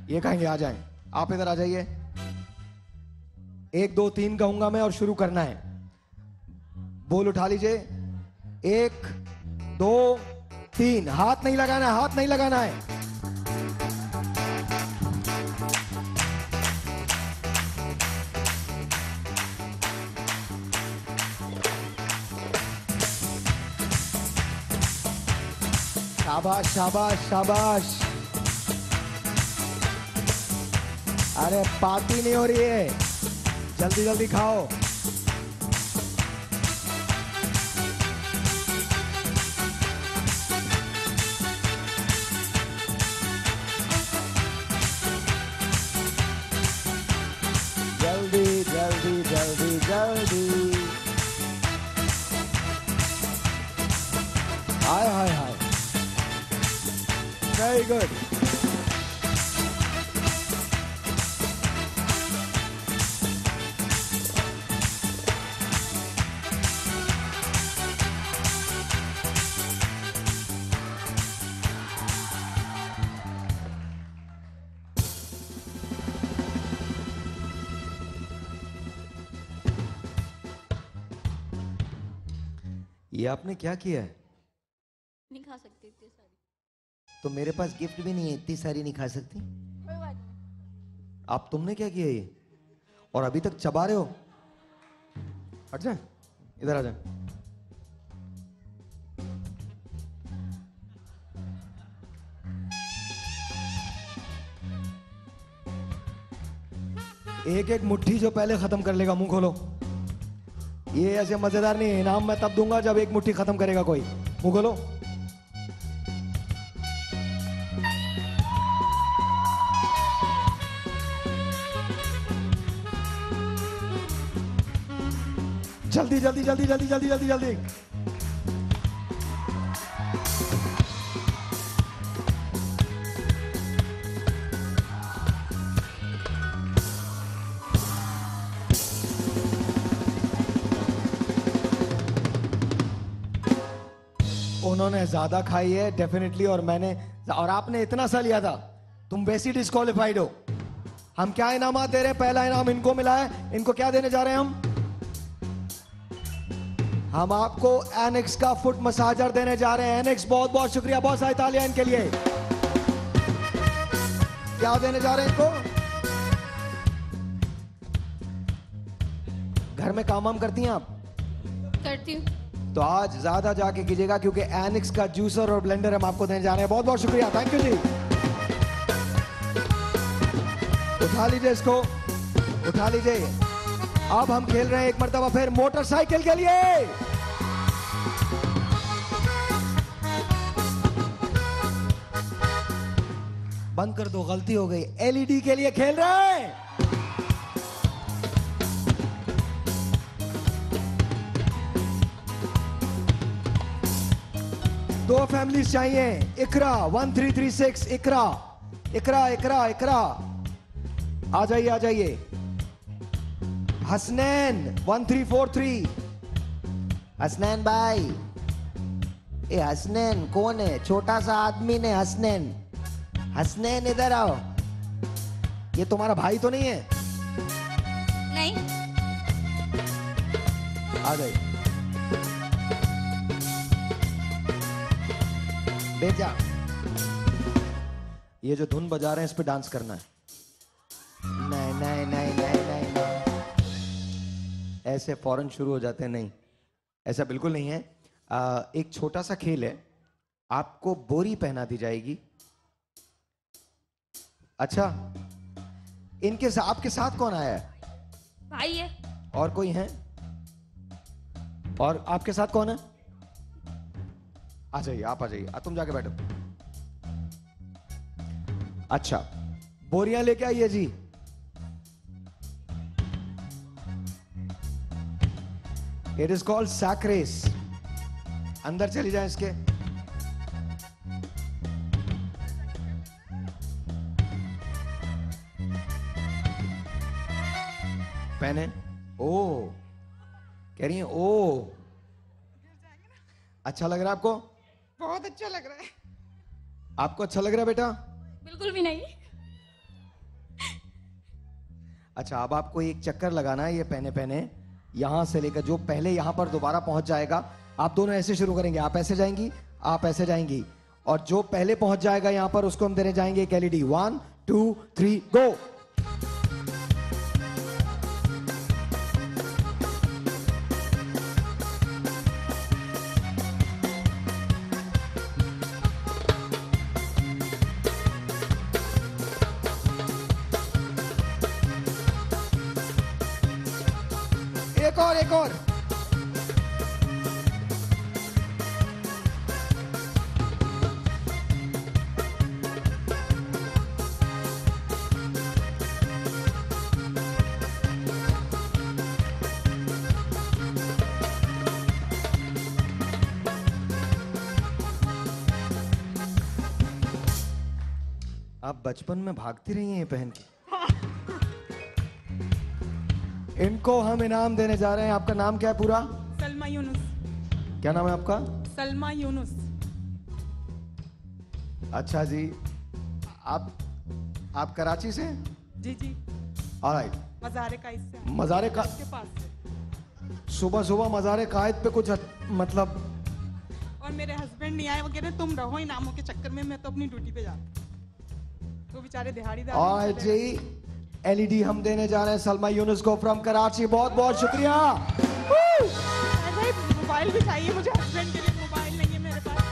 ये खाएंगे, आ जाएं। आप इधर आ जाइए। 1 2 3 कहूंगा मैं और शुरू करना है। बोल उठा लीजिए। 1 2 3। हाथ नहीं लगाना है, हाथ नहीं लगाना है। शाबाश शाबाश शाबाश। अरे पार्टी नहीं हो रही है, जल्दी जल्दी खाओ। जल्दी जल्दी जल्दी जल्दी। हाय हाय हाय, वेरी गुड। ये आपने क्या किया है? नहीं खा सकती इतनी सारी। तो मेरे पास गिफ्ट भी नहीं है, इतनी सारी नहीं खा सकती। कोई बात। आप तुमने क्या किया ये? और अभी तक चबा रहे हो? हट जाए, इधर आ जाए। एक एक मुट्ठी जो पहले खत्म कर लेगा, मुंह खोलो। ये ऐसे मजेदार नहीं है। इनाम मैं तब दूंगा जब एक मुट्ठी खत्म करेगा कोई। मुंह खोलो। जल्दी जल्दी जल्दी जल्दी जल्दी जल्दी जल्दी। उन्होंने ज्यादा खाई है डेफिनेटली, और आपने इतना सा लिया था। तुम वैसी डिस्क्वालिफाइड हो। हम क्या इनामात दे रहे हैं? पहला इनाम इनको मिला है। इनको क्या देने जा रहे हैं हम आपको एनेक्स का फुट मसाजर देने जा रहे हैं। एनेक्स, बहुत बहुत शुक्रिया, बहुत सारी तालियां इनके लिए। क्या देने जा रहे हैं इनको? घर में काम वाम करती हैं आप? करती हूँ। तो आज ज्यादा जाके कीजिएगा क्योंकि एनेक्स का जूसर और ब्लेंडर हम आपको देने जा रहे हैं। बहुत बहुत शुक्रिया, थैंक यू जी। उठा लीजिए इसको, उठा लीजिए। अब हम खेल रहे हैं एक मर्तबा फिर मोटरसाइकिल के लिए। बंद कर दो, गलती हो गई। एलईडी के लिए खेल रहे हैं। दो फैमिलीज चाहिए। इकरा 1336, इकरा इकरा इकरा इकरा, आ जाइए आ जाइए। हसनैन 1343, हसनैन भाई, ये हसनैन कौन है? छोटा सा आदमी ने हसनैन। हसनैन इधर आओ। ये तुम्हारा भाई तो नहीं है? नहीं। आ जाइए, बैठ जा। ये जो धुन बजा रहे हैं इस पे डांस करना है। नहीं नहीं नहीं नहीं नहीं नहीं, ऐसे फौरन शुरू हो जाते हैं। नहीं, ऐसा बिल्कुल नहीं है। एक छोटा सा खेल है, आपको बोरी पहना दी जाएगी। अच्छा, आपके साथ कौन आया है? भाई है। और कोई है? और आपके साथ कौन है? आ जाइए, आप आ जाइए, तुम जाके बैठो। अच्छा, बोरियां लेके आइए जी। It is called sack race. अंदर चली जाए इसके। पहने। ओ, कह रही है ओ, अच्छा लग रहा है आपको? बहुत अच्छा लग रहा है। आपको अच्छा लग रहा है बेटा? बिल्कुल भी नहीं। अच्छा, अब आपको एक चक्कर लगाना है, ये पहने पहने यहां से लेकर जो पहले यहां पर दोबारा पहुंच जाएगा, आप दोनों ऐसे शुरू करेंगे। आप ऐसे जाएंगी, आप ऐसे जाएंगी, और जो पहले पहुंच जाएगा यहां पर उसको हम देने जाएंगे एक एलईडी। 1 2 3 गो। एक और, एक और। आप बचपन में भागती रही हैं ये पहन के। इनको हम इनाम देने जा रहे हैं। आपका नाम क्या है पूरा? सलमा यूनुस। क्या नाम है आपका? सलमा यूनुस। अच्छा जी, आप कराची से हैं? जी जी। ऑलराइट। मज़ारे कायद से। मज़ारे का के पास से। सुबह सुबह मज़ारे कायद पे कुछ मतलब। और मेरे हस्बैंड नहीं आए, वो कह रहे तुम रहो इनामों के चक्कर में, मैं तो अपनी ड्यूटी पे जाता। तो बेचारे दिहाड़ीदार। और जी, एलईडी हम देने जा रहे हैं सलमा यूनुस को फ्रॉम कराची। बहुत बहुत शुक्रिया। मोबाइल भी चाहिए मुझे, हस्बैंड के लिए मोबाइल नहीं है मेरे पास।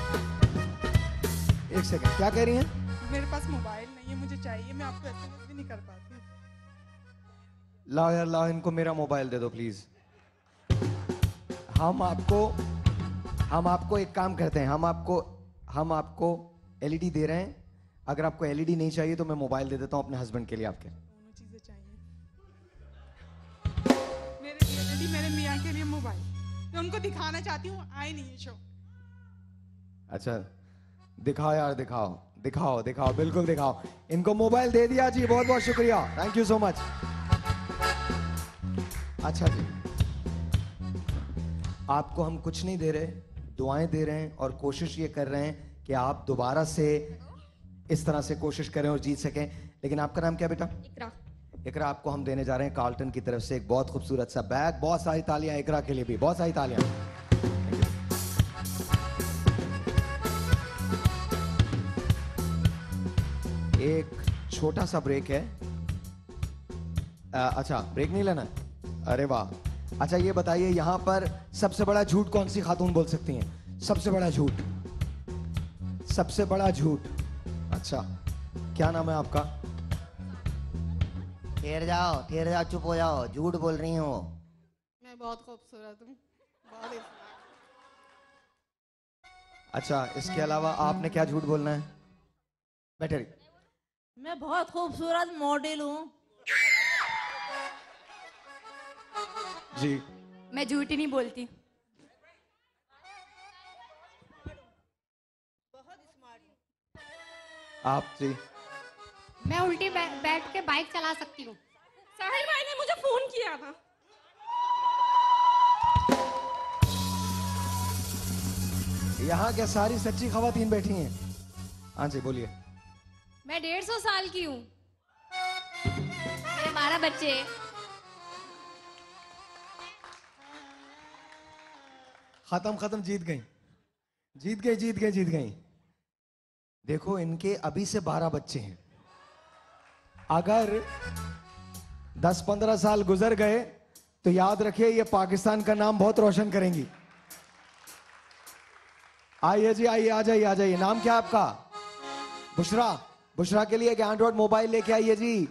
एक सेकंड, क्या कह रही हैं? मेरे पास मोबाइल नहीं है, मुझे चाहिए। मैं आपको एसएमएस भी नहीं कर पाती। लाओ यार लाओ, इनको मेरा मोबाइल दे दो प्लीज। हम आपको एक काम करते हैं, हम आपको एलईडी दे रहे हैं। अगर आपको एलईडी नहीं चाहिए तो मैं मोबाइल दे देता हूं अपने हस्बैंड के लिए। आपके दोनों चीजें चाहिए। मेरे लिए एलईडी, मेरे मियां के लिए मोबाइल। मैं उनको दिखाना चाहती हूँ, आए नहीं है शो। अच्छा, दिखाओ यार, दिखाओ दिखाओ दिखाओ, बिल्कुल दिखाओ। इनको मोबाइल दे दिया जी, बहुत बहुत शुक्रिया, थैंक यू सो मच। अच्छा जी, आपको हम कुछ नहीं दे रहे, दुआएं दे रहे हैं और कोशिश ये कर रहे हैं कि आप दोबारा से इस तरह से कोशिश करें और जीत सकें। लेकिन आपका नाम क्या बेटा? इकरा। इकरा, आपको हम देने जा रहे हैं कार्ल्टन की तरफ से एक बहुत खूबसूरत सा बैग। बहुत सारी तालियां इकरा के लिए भी, बहुत सारी तालियां। एक छोटा सा ब्रेक है। अच्छा, ब्रेक नहीं लेना? अरे वाह। अच्छा, ये बताइए यहां पर सबसे बड़ा झूठ कौन सी खातून बोल सकती हैं? सबसे बड़ा झूठ, सबसे बड़ा झूठ। अच्छा, क्या नाम है आपका? ठहर जाओ, चुप हो जाओ, झूठ बोल रही हो। मैं बहुत खूबसूरत हूँ, बहुत। अच्छा, इसके अलावा आपने क्या झूठ बोलना है? बैठे रहिए। मैं बहुत खूबसूरत मॉडल हूँ। जी, मैं झूठ ही नहीं बोलती। आप जी? मैं उल्टी बैठ के बाइक चला सकती हूँ। साहिल भाई ने मुझे फोन किया था। यहाँ क्या सारी सच्ची खवातीन बैठी हैं? हाँ जी बोलिए। मैं 150 साल की हूँ। मेरे 12 बच्चे हैं। खत्म, जीत गई। देखो इनके अभी से 12 बच्चे हैं। अगर 10-15 साल गुजर गए तो याद रखिए ये पाकिस्तान का नाम बहुत रोशन करेंगी। आइए जी, आइए, आ जाइए। नाम क्या आपका? बुशरा के लिए एक एंड्रॉइड मोबाइल लेके आइए जी।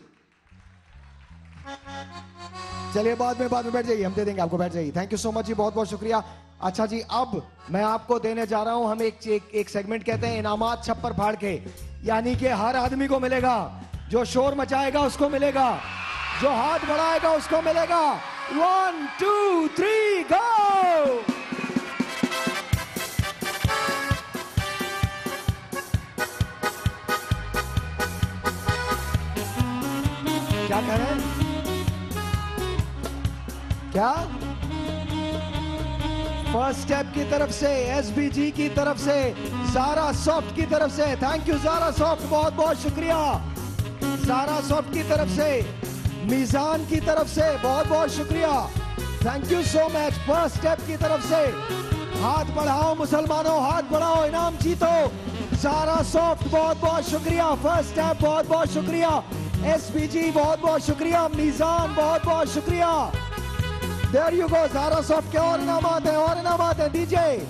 चलिए बाद में बैठ जाइए, हम दे देंगे आपको, बैठ जाइए। थैंक यू सो मच जी, बहुत बहुत शुक्रिया। अच्छा जी, अब मैं आपको देने जा रहा हूं, हम एक सेगमेंट कहते हैं इनामात छप्पर फाड़ के, यानी कि हर आदमी को मिलेगा, जो शोर मचाएगा उसको मिलेगा, जो हाथ बढ़ाएगा उसको मिलेगा। 1 2 3 गो। क्या कह रहे हैं? क्या? फर्स्ट स्टेप की तरफ से, एसबीजी की तरफ से, ज़ारा सॉफ्ट की तरफ से, थैंक यू ज़ारा सॉफ्ट, बहुत बहुत शुक्रिया। ज़ारा सॉफ्ट की तरफ से, मीजान की तरफ से बहुत बहुत शुक्रिया, thank you so much. First step की तरफ से हाथ बढ़ाओ मुसलमानों, हाथ बढ़ाओ, इनाम जीतो। ज़ारा सॉफ्ट बहुत बहुत शुक्रिया, फर्स्ट स्टेप बहुत बहुत शुक्रिया, एसबीजी बहुत बहुत शुक्रिया, मीजान बहुत बहुत शुक्रिया। There you go, Zara Soft के और इनामात हैं दीजिए।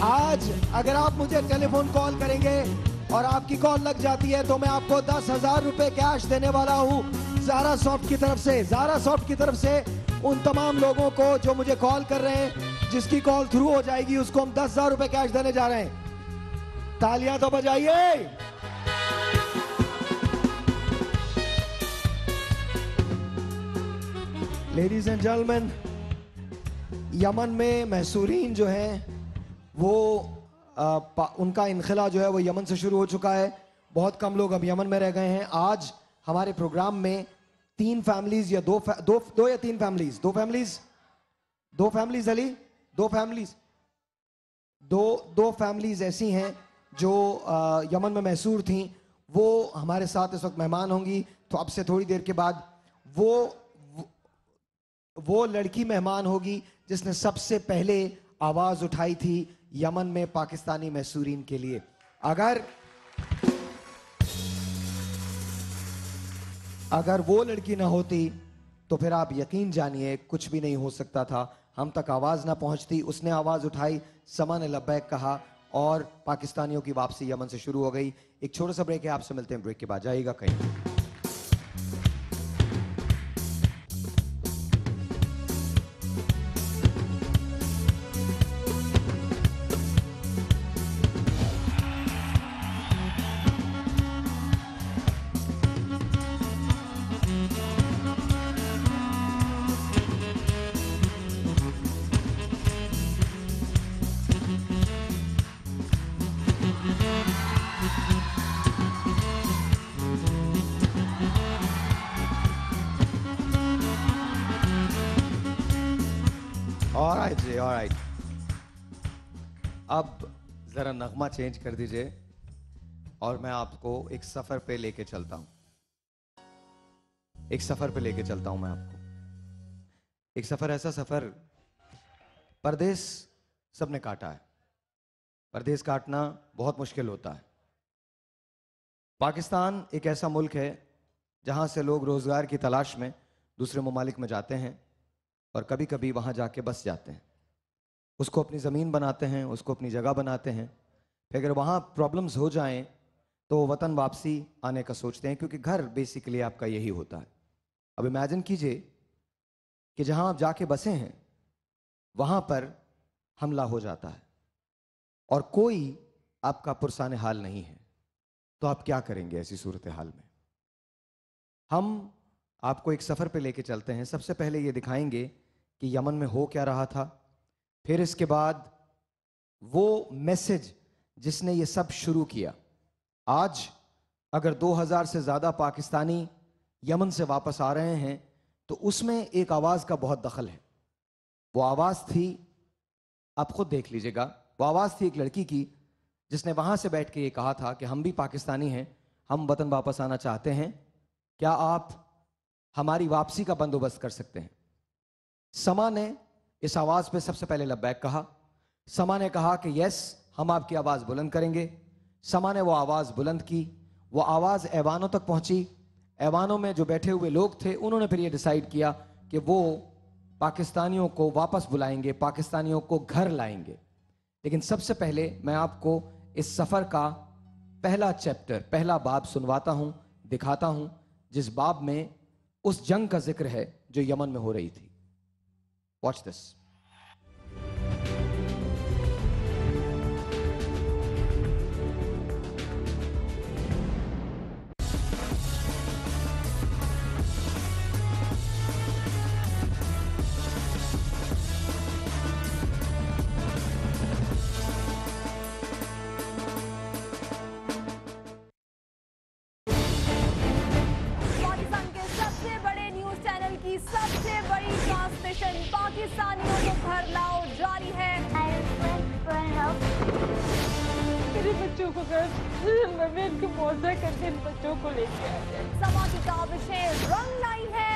आज अगर आप मुझे टेलीफोन कॉल करेंगे और आपकी कॉल लग जाती है तो मैं आपको 10,000 रुपए कैश देने वाला हूं ज़ारा सॉफ्ट की तरफ से। ज़ारा सॉफ्ट की तरफ से उन तमाम लोगों को जो मुझे कॉल कर रहे हैं, जिसकी कॉल थ्रू हो जाएगी उसको हम 10,000 रुपए कैश देने जा रहे हैं। तालियां तो बजाइए। लेडीज एंड जेंटलमैन, यमन में महसूरीन जो हैं वो उनका इनखला जो है वो यमन से शुरू हो चुका है। बहुत कम लोग अब यमन में रह गए हैं। आज हमारे प्रोग्राम में 3 फैमिलीज या दो या तीन फैमिलीज, दो फैमिलीज ऐसी हैं जो यमन में महसूर थीं, वो हमारे साथ इस वक्त मेहमान होंगी। तो अब से थोड़ी देर के बाद वो लड़की मेहमान होगी जिसने सबसे पहले आवाज उठाई थी यमन में पाकिस्तानी महसूरीन के लिए। अगर वो लड़की ना होती तो फिर आप यकीन जानिए कुछ भी नहीं हो सकता था, हम तक आवाज ना पहुंचती। उसने आवाज उठाई, समा ने लब्बैक कहा और पाकिस्तानियों की वापसी यमन से शुरू हो गई। एक छोटा सा ब्रेक है, आपसे मिलते हैं ब्रेक के बाद, जाइएगा कहीं। ऑलराइट, अब जरा नगमा चेंज कर दीजिए और मैं आपको एक सफर पे लेके चलता हूं। मैं आपको एक सफर, ऐसा सफर, परदेश सबने काटा है। परदेश काटना बहुत मुश्किल होता है। पाकिस्तान एक ऐसा मुल्क है जहां से लोग रोजगार की तलाश में दूसरे ममालिक में जाते हैं और कभी कभी वहां जाके बस जाते हैं, उसको अपनी ज़मीन बनाते हैं, उसको अपनी जगह बनाते हैं। फिर अगर वहाँ प्रॉब्लम्स हो जाएं तो वतन वापसी आने का सोचते हैं, क्योंकि घर बेसिकली आपका यही होता है। अब इमेजिन कीजिए कि जहाँ आप जाके बसे हैं वहाँ पर हमला हो जाता है और कोई आपका पुरसाने हाल नहीं है, तो आप क्या करेंगे ऐसी सूरत हाल में? हम आपको एक सफ़र पे लेके चलते हैं। सबसे पहले ये दिखाएंगे कि यमन में हो क्या रहा था, फिर इसके बाद वो मैसेज जिसने ये सब शुरू किया। आज अगर 2000 से ज्यादा पाकिस्तानी यमन से वापस आ रहे हैं तो उसमें एक आवाज का बहुत दखल है। वो आवाज थी, आप खुद देख लीजिएगा, वो आवाज थी एक लड़की की जिसने वहां से बैठ के ये कहा था कि हम भी पाकिस्तानी हैं, हम वतन वापस आना चाहते हैं, क्या आप हमारी वापसी का बंदोबस्त कर सकते हैं? समा ने इस आवाज पे सबसे पहले लब्बैक कहा। समा ने कहा कि यस, हम आपकी आवाज बुलंद करेंगे। समा ने वो आवाज बुलंद की, वो आवाज ऐवानों तक पहुंची। ऐवानों में जो बैठे हुए लोग थे उन्होंने फिर ये डिसाइड किया कि वो पाकिस्तानियों को वापस बुलाएंगे, पाकिस्तानियों को घर लाएंगे। लेकिन सबसे पहले मैं आपको इस सफर का पहला चैप्टर, पहला बाब सुनवाता हूं, दिखाता हूं, जिस बाब में उस जंग का जिक्र है जो यमन में हो रही थी। Watch this. सबसे बड़ी ट्रांसमिशन पाकिस्तानियों को घर लाओ जारी है। मेरे बच्चों को मैं इनको मौजा करके इन बच्चों को लेके आ जाए। समा की काबिशें रंग लाई है।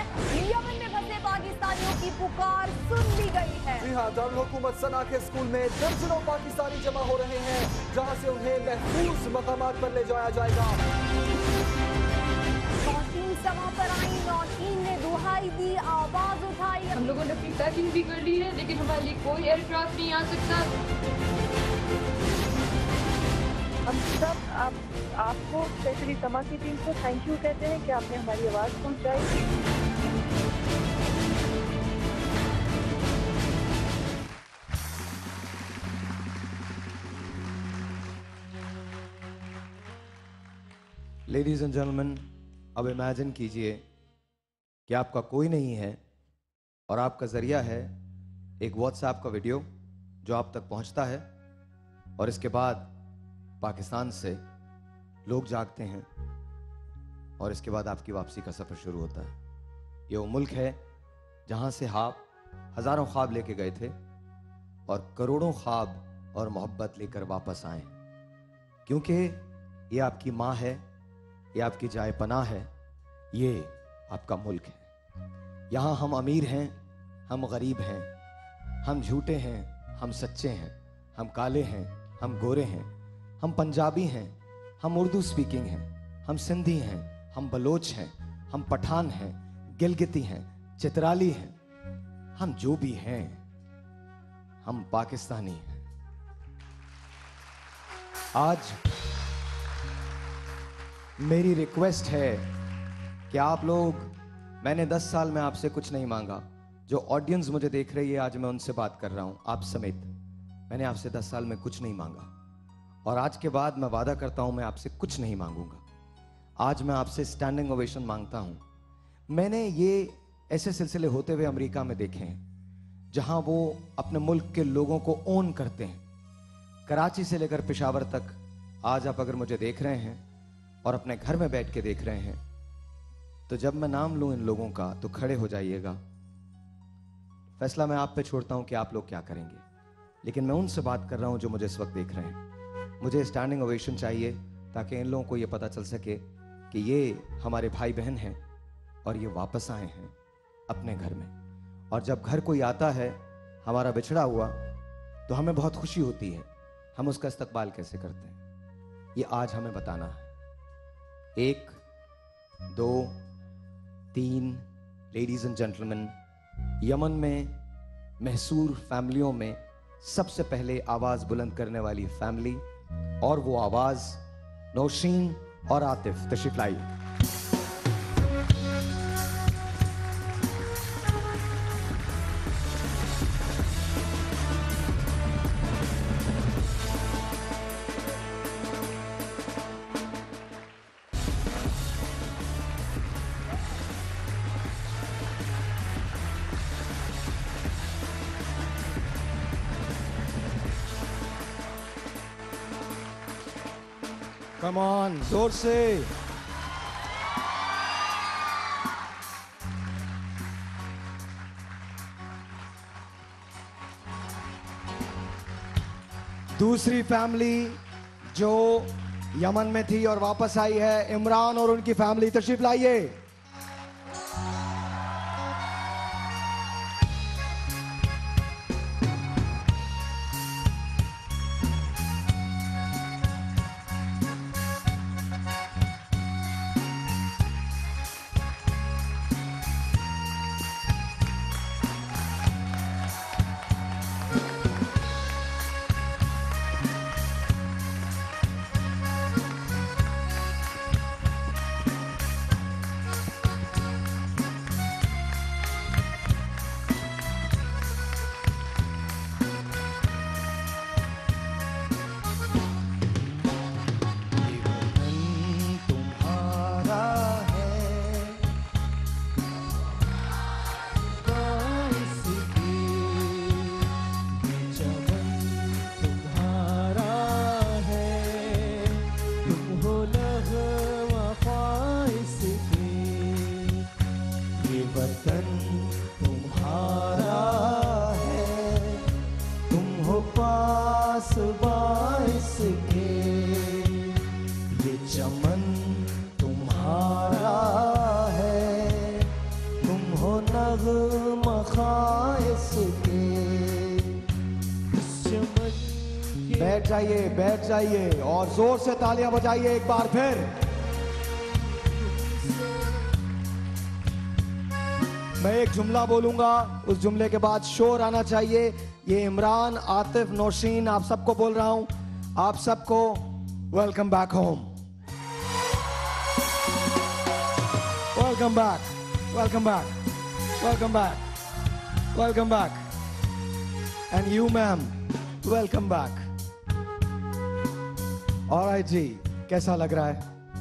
यमन में फंसे पाकिस्तानियों की पुकार सुन ली गई है। जी हाँ, दारुल हुकूमत सना के स्कूल में दर्जनों पाकिस्तानी जमा हो रहे हैं, जहाँ से उन्हें महफूज मकामात पर ले जाया जाएगा। नौशीन समा पर आई, नौशीन ने दुहाई दी, आवाज उठाई। हम लोगों ने अपनी पैकिंग भी कर ली है, लेकिन हमारे लिए कोई एयरक्राफ्ट नहीं आ सकता। हम सब आपको स्पेशली समा की टीम को थैंक यू कहते हैं कि आपने हमारी आवाज़ पहुंचाई। लेडीज एंड जेंटलमैन, अब इमेजिन कीजिए कि आपका कोई नहीं है और आपका जरिया है एक व्हाट्सएप का वीडियो जो आप तक पहुंचता है, और इसके बाद पाकिस्तान से लोग जागते हैं और इसके बाद आपकी वापसी का सफर शुरू होता है। ये वो मुल्क है जहां से आप हजारों ख्वाब लेके गए थे और करोड़ों ख्वाब और मोहब्बत लेकर वापस आए, क्योंकि ये आपकी माँ है, ये आपकी जाए पनाह है, ये आपका मुल्क है। यहाँ हम अमीर हैं, हम गरीब हैं, हम झूठे हैं, हम सच्चे हैं, हम काले हैं, हम गोरे हैं, हम पंजाबी हैं, हम उर्दू स्पीकिंग हैं, हम सिंधी हैं, हम बलोच हैं, हम पठान हैं, गिलगिती हैं, चित्राली हैं, हम जो भी हैं, हम पाकिस्तानी हैं। आज मेरी रिक्वेस्ट है कि आप लोग, मैंने 10 साल में आपसे कुछ नहीं मांगा, जो ऑडियंस मुझे देख रही है आज मैं उनसे बात कर रहा हूं, आप समेत, मैंने आपसे 10 साल में कुछ नहीं मांगा और आज के बाद मैं वादा करता हूं मैं आपसे कुछ नहीं मांगूंगा। आज मैं आपसे स्टैंडिंग ओवेशन मांगता हूं। मैंने ये ऐसे सिलसिले होते हुए अमेरिका में देखे हैं जहां वो अपने मुल्क के लोगों को ओन करते हैं, कराची से लेकर पेशावर तक। आज आप अगर मुझे देख रहे हैं और अपने घर में बैठ के देख रहे हैं, तो जब मैं नाम लूं इन लोगों का तो खड़े हो जाइएगा। फैसला मैं आप पे छोड़ता हूं कि आप लोग क्या करेंगे, लेकिन मैं उनसे बात कर रहा हूं जो मुझे इस वक्त देख रहे हैं। मुझे स्टैंडिंग ओवेशन चाहिए ताकि इन लोगों को ये पता चल सके कि ये हमारे भाई बहन हैं और ये वापस आए हैं अपने घर में। और जब घर कोई आता है हमारा बिछड़ा हुआ, तो हमें बहुत खुशी होती है। हम उसका इस्तकबाल कैसे करते हैं, ये आज हमें बताना है। 1, 2, 3, लेडीज एंड जेंटलमैन, यमन में महसूर फैमिलियों में सबसे पहले आवाज बुलंद करने वाली फैमिली, और वो आवाज नौशीन और आतिफ, तशरीफ लाइए। कम ऑन, जोर से। दूसरी फैमिली जो यमन में थी और वापस आई है, इमरान और उनकी फैमिली, तशरीफ लाइए। बैठ जाइए और जोर से तालियां बजाइए एक बार फिर। मैं एक जुमला बोलूंगा, उस जुमले के बाद शोर आना चाहिए। ये इमरान, आतिफ, नौशीन, आप सबको बोल रहा हूं, आप सबको welcome back home. Welcome back, welcome back, welcome back, welcome back. And you ma'am, welcome back. Alright जी, कैसा लग रहा है?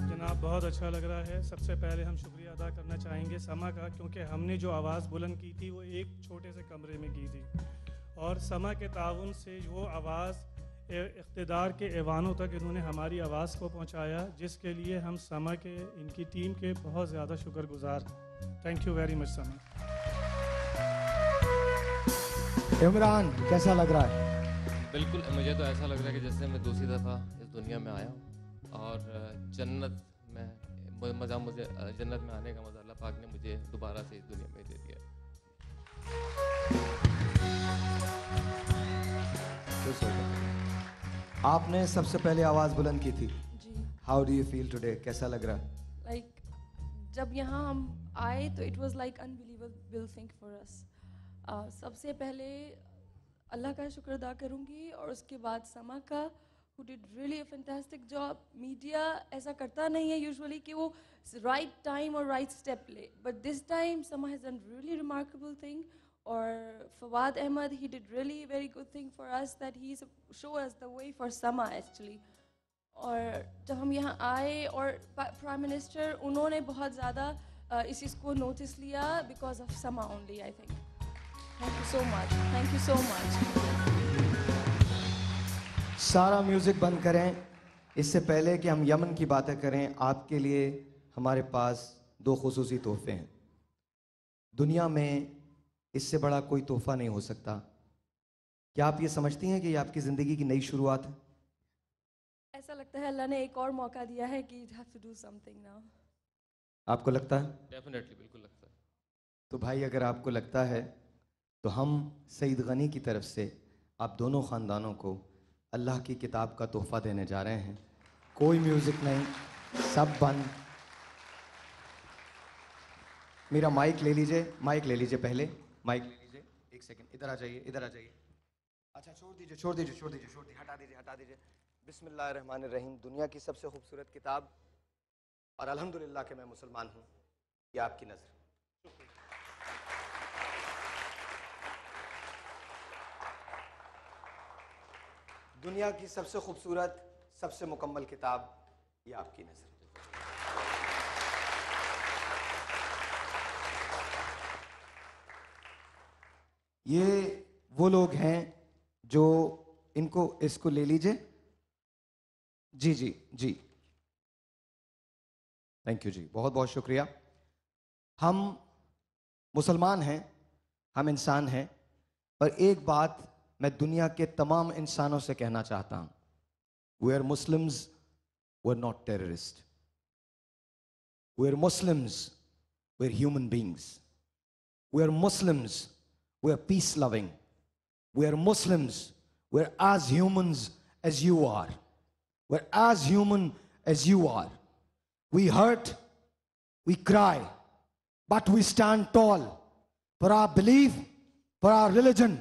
जनाब बहुत अच्छा लग रहा है। सबसे पहले हम शुक्रिया अदा करना चाहेंगे समा का, क्योंकि हमने जो आवाज़ बुलंद की थी वो एक छोटे से कमरे में की थी, और समा के ताउन से वो आवाज़ इक़्तिदार के ऐवानों तक इन्होंने हमारी आवाज़ को पहुंचाया, जिसके लिए हम समा के, इनकी टीम के बहुत ज़्यादा शुक्रगुजार हैं। थैंक यू वेरी मच समा। इमरान, कैसा लग रहा है? बिल्कुल, मुझे तो ऐसा लग रहा है कि जैसे मैं दूसरी दफ़ा इस दुनिया में आया हूँ और जन्नत में मज़ा, मुझे जन्नत में आने का मज़ा अल्लाह पाक ने मुझे दोबारा से इस दुनिया में दे दिया। आपने सबसे पहले आवाज़ बुलंद की थी। जी। How do you feel today? कैसा लग रहा है? जब यहाँ हम आए तो it was like unbelievable thing for us. सबसे पहले अल्लाह का शुक्र अदा करूँगी और उसके बाद समा का, who did really a fantastic job. Media ऐसा करता नहीं है यूजुअली कि वो राइट टाइम और राइट स्टेप ले, बट दिस टाइम समा has done really remarkable thing. और Fawad Ahmad, he did really very good thing for us that he show us the way for Sama actually. और जब हम यहाँ आए और प्राइम मिनिस्टर, उन्होंने बहुत ज़्यादा इस चीज़ को नोटिस लिया बिकॉज ऑफ समा only, I think. Thank you so much, thank you so much. सारा म्यूजिक बंद करें। इससे पहले कि हम यमन की बातें करें, आपके लिए हमारे पास दो खुसूसी तोहफे हैं। दुनिया में इससे बड़ा कोई तोहफा नहीं हो सकता। क्या आप ये समझती हैं कि ये आपकी ज़िंदगी की नई शुरुआत है? ऐसा लगता है अल्लाह ने एक और मौका दिया है कि you have to do something now. आपको लगता है? डेफिनेटली, बिल्कुल लगता है। तो भाई, अगर आपको लगता है तो हम सईद गनी की तरफ से आप दोनों ख़ानदानों को अल्लाह की किताब का तोहफ़ा देने जा रहे हैं। कोई म्यूज़िक नहीं, सब बंद। मेरा माइक ले लीजिए, माइक ले लीजिए, पहले माइक ले लीजिए। एक सेकंड, इधर आ जाइए, इधर आ जाइए। अच्छा, छोड़ दीजिए, छोड़ दीजिए, छोड़ दीजिए, छोड़ दीजिए, हटा दीजिए, हटा दीजिए। बिस्मिल्लाहिर्रहमानिर्रहीम। दुनिया की सबसे खूबसूरत किताब, और अल्हम्दुलिल्लाह कि मैं मुसलमान हूँ, ये आपकी नज़र। दुनिया की सबसे खूबसूरत, सबसे मुकम्मल किताब, ये आपकी नज़र। ये वो लोग हैं जो इसको ले लीजिए। जी जी जी, थैंक यू जी, बहुत बहुत शुक्रिया। हम मुसलमान हैं, हम इंसान हैं, पर एक बात मैं दुनिया के तमाम इंसानों से कहना चाहता हूं, we are Muslims, we are not terrorist. We are Muslims, we are human beings. We are Muslims, we are peace loving. We are Muslims, we are as humans as you are. We are as human as you are. We hurt, we cry, but we stand tall for our belief, for our religion,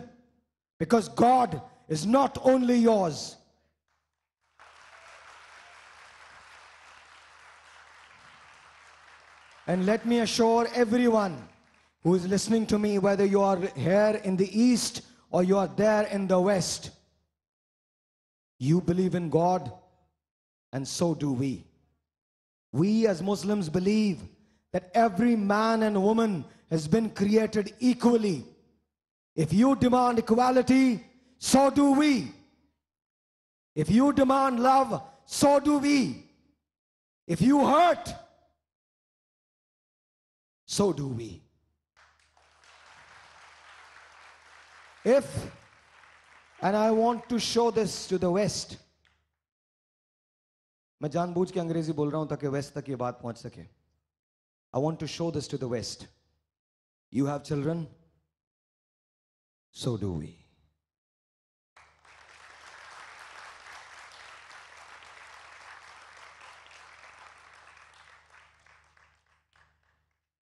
because God is not only yours. And let me assure everyone who is listening to me, whether you are here in the East or you are there in the West, you believe in God, and so do we. We as Muslims believe that every man and woman has been created equally. If you demand equality, so do we. If you demand love, so do we. If you hurt, so do we. And I want to show this to the West. मैं जानबूझ के अंग्रेजी बोल रहा हूं ताकि वेस्ट तक ये बात पहुंच सके। I want to show this to the West. You have children, so do we.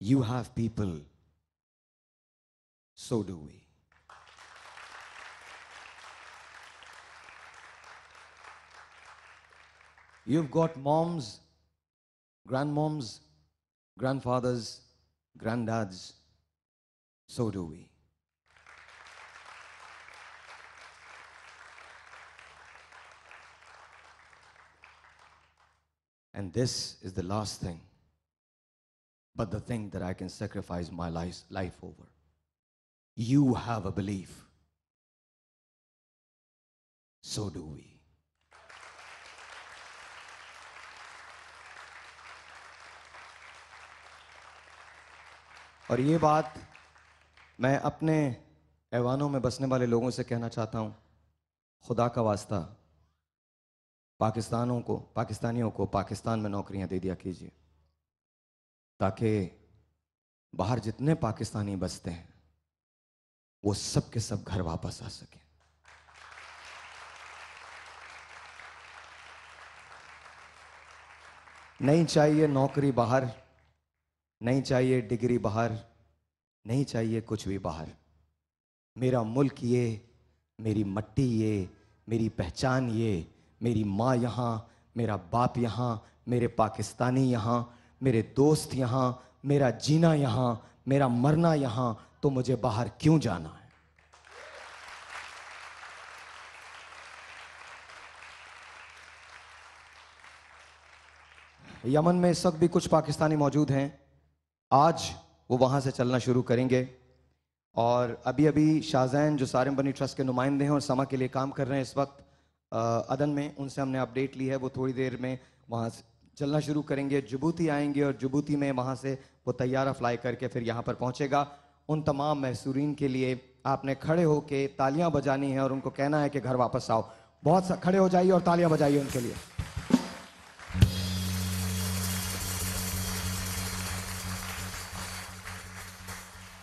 You have people, so do we. You've got moms, grandmoms, grandfathers, granddads, so do we. And this is the last thing, but the thing that I can sacrifice my life over. You have a belief, so do we. और ये बात मैं अपने ऐवानों में बसने वाले लोगों से कहना चाहता हूँ, खुदा का वास्ता पाकिस्तानियों को पाकिस्तान में नौकरियां दे दिया कीजिए, ताकि बाहर जितने पाकिस्तानी बसते हैं वो सब के सब घर वापस आ सके। नहीं चाहिए नौकरी बाहर, नहीं चाहिए डिग्री बाहर, नहीं चाहिए कुछ भी बाहर। मेरा मुल्क ये, मेरी मट्टी ये, मेरी पहचान ये, मेरी माँ यहाँ, मेरा बाप यहाँ, मेरे पाकिस्तानी यहाँ, मेरे दोस्त यहाँ, मेरा जीना यहाँ, मेरा मरना यहाँ, तो मुझे बाहर क्यों जाना है? यमन में इस वक्त भी कुछ पाकिस्तानी मौजूद हैं। आज वो वहाँ से चलना शुरू करेंगे और अभी अभी शाहजैन जो सारिम बनी ट्रस्ट के नुमाइंदे हैं और समा के लिए काम कर रहे हैं इस वक्त अदन में, उनसे हमने अपडेट ली है, वो थोड़ी देर में वहाँ से चलना शुरू करेंगे, जिबूती आएंगे और जिबूती में वहाँ से वो तैयारा फ्लाई करके फिर यहाँ पर पहुँचेगा। उन तमाम महसूरीन के लिए आपने खड़े होके तालियाँ बजानी है और उनको कहना है कि घर वापस आओ। बहुत खड़े हो जाइए और तालियाँ बजाइए उनके लिए।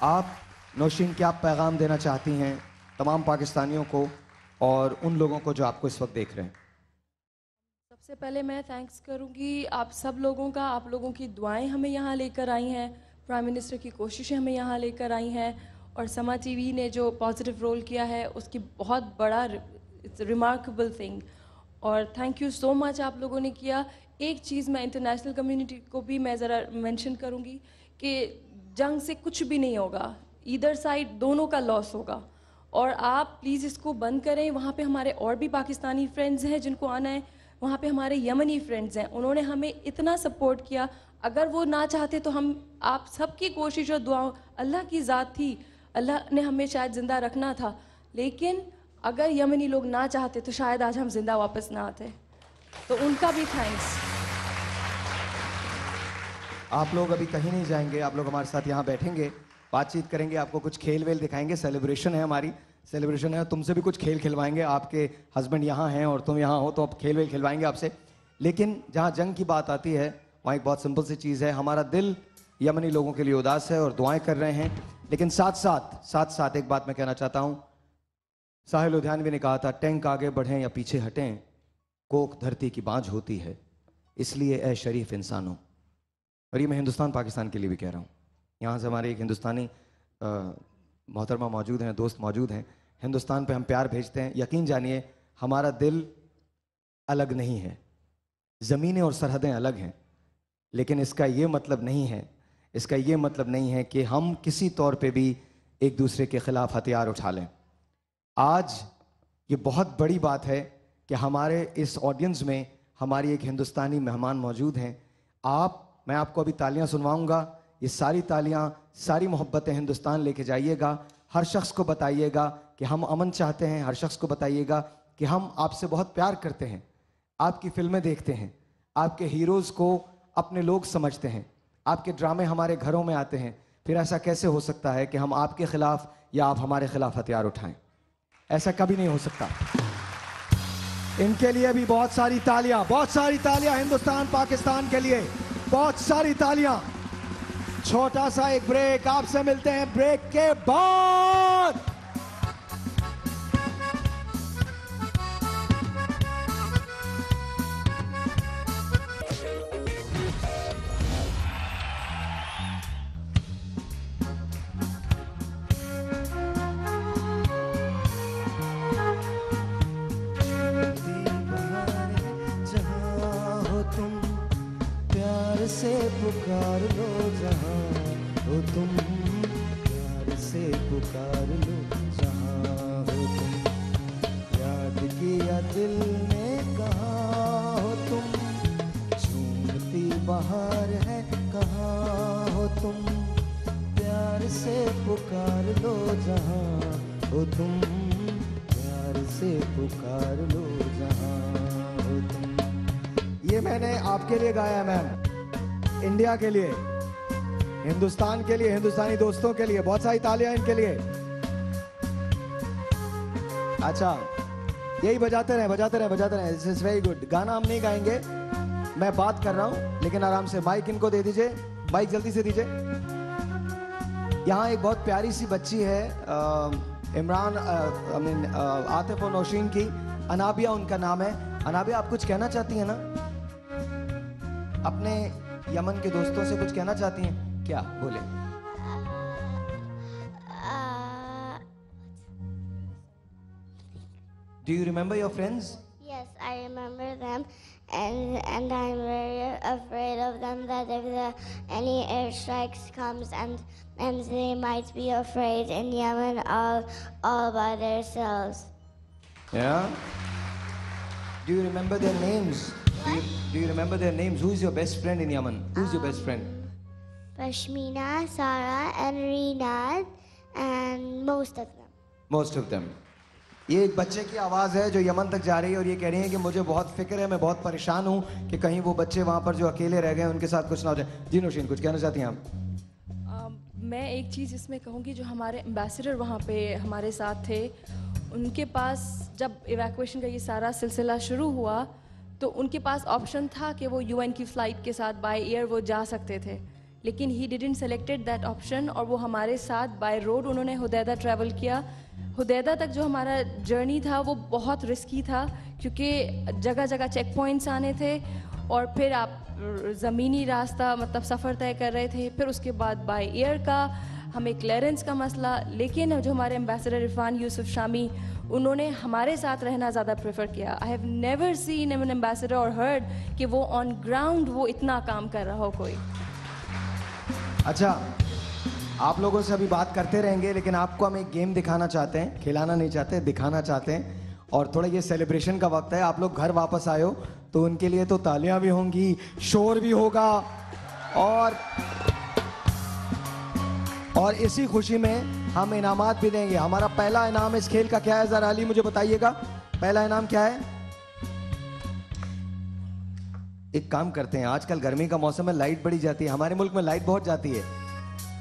आप नौशीन क्या पैगाम देना चाहती हैं तमाम पाकिस्तानियों को और उन लोगों को जो आपको इस वक्त देख रहे हैं? सबसे पहले मैं थैंक्स करूंगी आप सब लोगों का। आप लोगों की दुआएं हमें यहाँ लेकर आई हैं, प्राइम मिनिस्टर की कोशिशें हमें यहाँ लेकर आई हैं, और समा टीवी ने जो पॉजिटिव रोल किया है उसकी बहुत बड़ा इट्स रिमार्केबल थिंग, और थैंक यू सो मच आप लोगों ने किया। एक चीज़ मैं इंटरनेशनल कम्युनिटी को भी मैं ज़रा मेंशन करूँगी कि जंग से कुछ भी नहीं होगा, ईदर साइड दोनों का लॉस होगा, और आप प्लीज़ इसको बंद करें। वहाँ पे हमारे और भी पाकिस्तानी फ्रेंड्स हैं जिनको आना है, वहाँ पे हमारे यमनी फ्रेंड्स हैं, उन्होंने हमें इतना सपोर्ट किया। अगर वो ना चाहते तो हम आप सबकी कोशिश और दुआओं, अल्लाह की ज़ात थी, अल्लाह ने हमें शायद ज़िंदा रखना था, लेकिन अगर यमनी लोग ना चाहते तो शायद आज हम जिंदा वापस ना आते। तो उनका भी थैंक्स। आप लोग अभी कहीं नहीं जाएंगे, आप लोग हमारे साथ यहाँ बैठेंगे, बातचीत करेंगे, आपको कुछ खेल वेल दिखाएंगे। सेलिब्रेशन है, हमारी सेलिब्रेशन है, तुमसे भी कुछ खेल खिलवाएंगे। आपके हस्बैंड यहाँ हैं और तुम यहाँ हो तो अब खेल वेल खिलवाएंगे आपसे। लेकिन जहाँ जंग की बात आती है वहाँ एक बहुत सिंपल सी चीज़ है, हमारा दिल यमनी लोगों के लिए उदास है और दुआएं कर रहे हैं। लेकिन साथ साथ एक बात मैं कहना चाहता हूँ, साहिल लुधियानवी ने कहा था, टैंक आगे बढ़ें या पीछे हटें, कोक धरती की बांझ होती है, इसलिए ए शरीफ इंसानों। और ये मैं हिंदुस्तान पाकिस्तान के लिए भी कह रहा हूँ। यहाँ से हमारे एक हिंदुस्तानी मोहतरमा मौजूद हैं, दोस्त मौजूद हैं। हिंदुस्तान पे हम प्यार भेजते हैं। यकीन जानिए हमारा दिल अलग नहीं है, ज़मीनें और सरहदें अलग हैं, लेकिन इसका ये मतलब नहीं है कि हम किसी तौर पे भी एक दूसरे के खिलाफ हथियार उठा लें। आज ये बहुत बड़ी बात है कि हमारे इस ऑडियंस में हमारी एक हिंदुस्तानी मेहमान मौजूद हैं। मैं आपको अभी तालियां सुनवाऊंगा, ये सारी तालियां, सारी मोहब्बतें हिंदुस्तान लेके जाइएगा। हर शख्स को बताइएगा कि हम अमन चाहते हैं, हर शख्स को बताइएगा कि हम आपसे बहुत प्यार करते हैं, आपकी फिल्में देखते हैं, आपके हीरोज़ को अपने लोग समझते हैं, आपके ड्रामे हमारे घरों में आते हैं। फिर ऐसा कैसे हो सकता है कि हम आपके खिलाफ या आप हमारे खिलाफ हथियार उठाएं? ऐसा कभी नहीं हो सकता। इनके लिए भी बहुत सारी तालियां हिंदुस्तान पाकिस्तान के लिए, बहुत सारी तालियां। छोटा सा एक ब्रेक, आपसे मिलते हैं ब्रेक के बाद। से पुकार लो जहां हो तुम, प्यार से पुकार लो जहां हो तुम, याद किया दिल ने कहाँ हो तुम, झूमती बहार है कहाँ हो तुम, प्यार से पुकार लो जहां हो तुम, प्यार से पुकार लो जहां हो तुम। ये मैंने आपके लिए गाया है मैम, इंडिया के लिए, हिंदुस्तान के लिए, हिंदुस्तानी दोस्तों के लिए। बहुत सारी तालियां इनके लिए। अच्छा, यही बजाते रहे। This is very good. गाना हम नहीं गाएंगे, मैं बात कर रहा हूं, लेकिन आराम से। माइक इनको दे दीजिए, माइक जल्दी से दीजिए। यहाँ एक बहुत प्यारी सी बच्ची है, आतिफ और नौशीन की, अनाबिया उनका नाम है। अनाबिया, आप कुछ कहना चाहती हैं ना? अपने यमन के दोस्तों से कुछ कहना चाहती हैं क्या? बोले। Do you remember your friends? Yes, I remember them, and I'm very afraid of them, that if any airstrikes comes and they might be afraid in Yemen all by themselves. Yeah. Do you remember their names? Do you remember their names? Who is your best friend in Yemen? Who's your best friend? Pashmina, Sarah, and Rinad, and most of them. Most of them. ये एक बच्चे की आवाज़ है जो यमन तक जा रही है और ये कह रही है कि मुझे बहुत फिक्र है, मैं बहुत परेशान हूँ कि कहीं वो बच्चे वहाँ पर जो अकेले रह गए उनके साथ कुछ ना हो जाए। जी नौशीन, कुछ कहना चाहती हैं आप? मैं एक चीज़ इसमें कहूँगी, जो हमारे एम्बेसडर वहाँ पे हमारे साथ थे, उनके पास जब इवैक्यूएशन का ये सारा सिलसिला शुरू हुआ तो उनके पास ऑप्शन था कि वो यूएन की फ़्लाइट के साथ बाय एयर वो जा सकते थे, लेकिन he didn't selected that option और वो हमारे साथ बाय रोड उन्होंने हुदैदा ट्रैवल किया। हुदैदा तक जो हमारा जर्नी था वो बहुत रिस्की था, क्योंकि जगह जगह चेक पॉइंट्स आने थे और फिर आप ज़मीनी रास्ता मतलब सफ़र तय कर रहे थे, फिर उसके बाद बाय एयर का हमें क्लियरेंस का मसला। लेकिन जो हमारे एम्बेसडर इरफान यूसुफ शामी, उन्होंने हमारे साथ रहना ज़्यादा प्रेफर किया। I have never seen an ambassador और हर्ड कि वो ऑन ग्राउंड वो इतना काम कर रहा हो कोई। अच्छा, आप लोगों से अभी बात करते रहेंगे, लेकिन आपको हम एक गेम दिखाना चाहते हैं, खिलाना नहीं चाहते, दिखाना चाहते हैं। और थोड़ा ये सेलिब्रेशन का वक्त है, आप लोग घर वापस आए हो तो उनके लिए तो तालियां भी होंगी, शोर भी होगा, और इसी खुशी में हम इनामात भी देंगे। हमारा पहला इनाम इस खेल का क्या है, जरा अली मुझे बताइएगा, पहला इनाम क्या है? एक काम करते हैं, आजकल गर्मी का मौसम है, लाइट बड़ी जाती है, हमारे मुल्क में लाइट बहुत जाती है।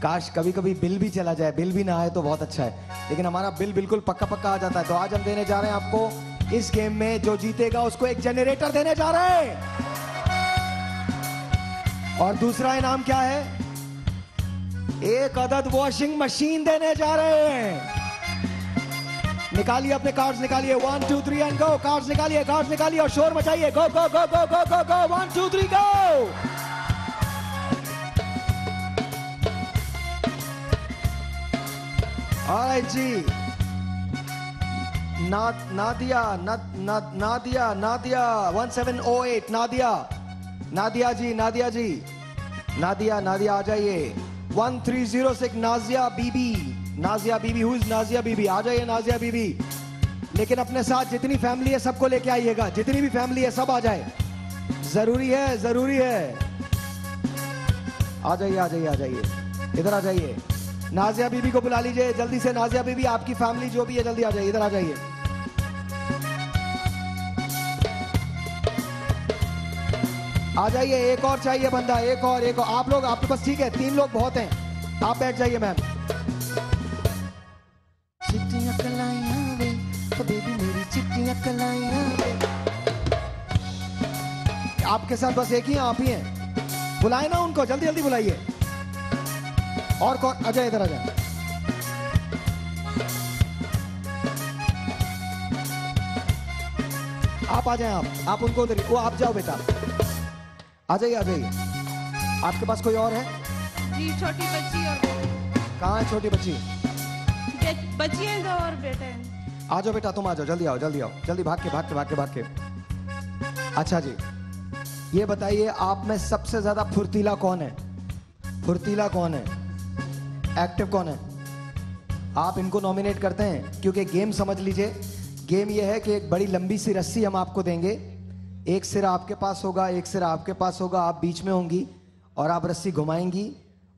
काश कभी कभी बिल भी चला जाए, बिल भी ना आए तो बहुत अच्छा है, लेकिन हमारा बिल बिल्कुल पक्का पक्का आ जाता है। तो आज हम देने जा रहे हैं आपको इस गेम में, जो जीतेगा उसको एक जनरेटर देने जा रहे हैं। और दूसरा इनाम क्या है? एक अदद वॉशिंग मशीन देने जा रहे हैं। निकालिए अपने कार्ड्स, निकालिए 1 2 3 एंड गो। कार्ड्स निकालिए, कार्ड्स निकालिए और शोर मचाइए। गो गो गो गो गो गो गो 1 2 3 गो। ऑलराइट जी, नादिया 1708 नादिया जी, नादिया आ जाइए। 1306 नाजिया बीबी, हु इज नाजिया बीबी? आ जाइए नाजिया बीबी। लेकिन अपने साथ जितनी फैमिली है सबको लेके आइएगा, जितनी भी फैमिली है सब आ जाए, जरूरी है। आ जाइए, इधर आ जाइए। नाजिया बीबी को बुला लीजिए जल्दी से। नाजिया बीबी, आपकी फैमिली जो भी है जल्दी आ जाइए, इधर आ जाइए। आ जाइए, एक और चाहिए बंदा, एक और। आप लोग, आपके पास ठीक है, 3 लोग बहुत हैं, आप बैठ जाइए मैम। चिट्टियां कलाइयां वे, ओ बेबी मेरी चिट्टियां कलाइयां वे। आपके साथ बस एक ही आप ही हैं, बुलाए ना उनको, जल्दी जल्दी बुलाइए। और कौन? अजय इधर आ जाए। आप आ जाए, आप उनको उधर, वो आप जाओ बेटा, आ जाइए। आपके पास कोई और है? जी, छोटी बच्ची और कहाँ है छोटी बच्ची? बच्ची है दो और बेटे हैं। आ जाओ बेटा, तुम आ जाओ, जल्दी आओ, जल्दी भाग के। अच्छा जी, ये बताइए आप में सबसे ज्यादा फुर्तीला कौन है? एक्टिव कौन है? आप इनको नॉमिनेट करते हैं, क्योंकि गेम समझ लीजिए, गेम ये है कि एक बड़ी लंबी सी रस्सी हम आपको देंगे, एक सिरा आपके पास होगा, एक सिरा आपके पास होगा, आप बीच में होंगी और आप रस्सी घुमाएंगी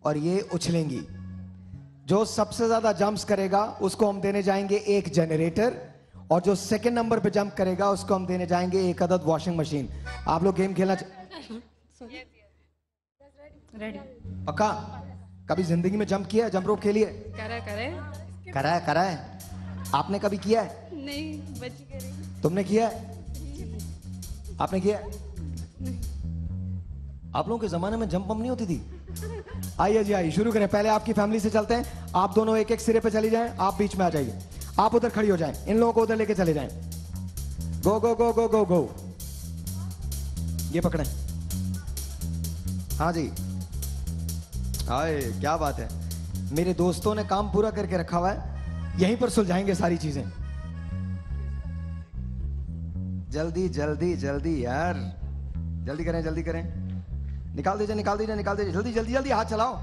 और ये उछलेंगी। जो सबसे ज्यादा जंप्स करेगा उसको हम देने जाएंगे एक जनरेटर, और जो सेकंड नंबर पे जंप करेगा उसको हम देने जाएंगे एक अदद वॉशिंग मशीन। आप लोग गेम खेलना पक्का? कभी जिंदगी में जंप किया है? जंप रोप खेलिए? करा है। आपने कभी किया है? नहीं, बच्ची करेगी। तुमने किया है? आपने किया है? आप लोगों के जमाने में जंप नहीं होती थी? आइए जी, आइए शुरू करें। पहले आपकी फैमिली से चलते हैं। आप दोनों एक एक सिरे पे चली जाएं, आप बीच में आ जाइए। आप उधर खड़ी हो जाएं, इन लोगों को उधर लेके चले जाएं। गो गो गो गो गो गो। ये पकड़ें। हाँ जी, हाय क्या बात है, मेरे दोस्तों ने काम पूरा करके रखा हुआ है, यहीं पर सुलझाएंगे सारी चीजें। जल्दी यार, जल्दी करें। निकाल दीजिए, जल्दी हाथ चलाओ।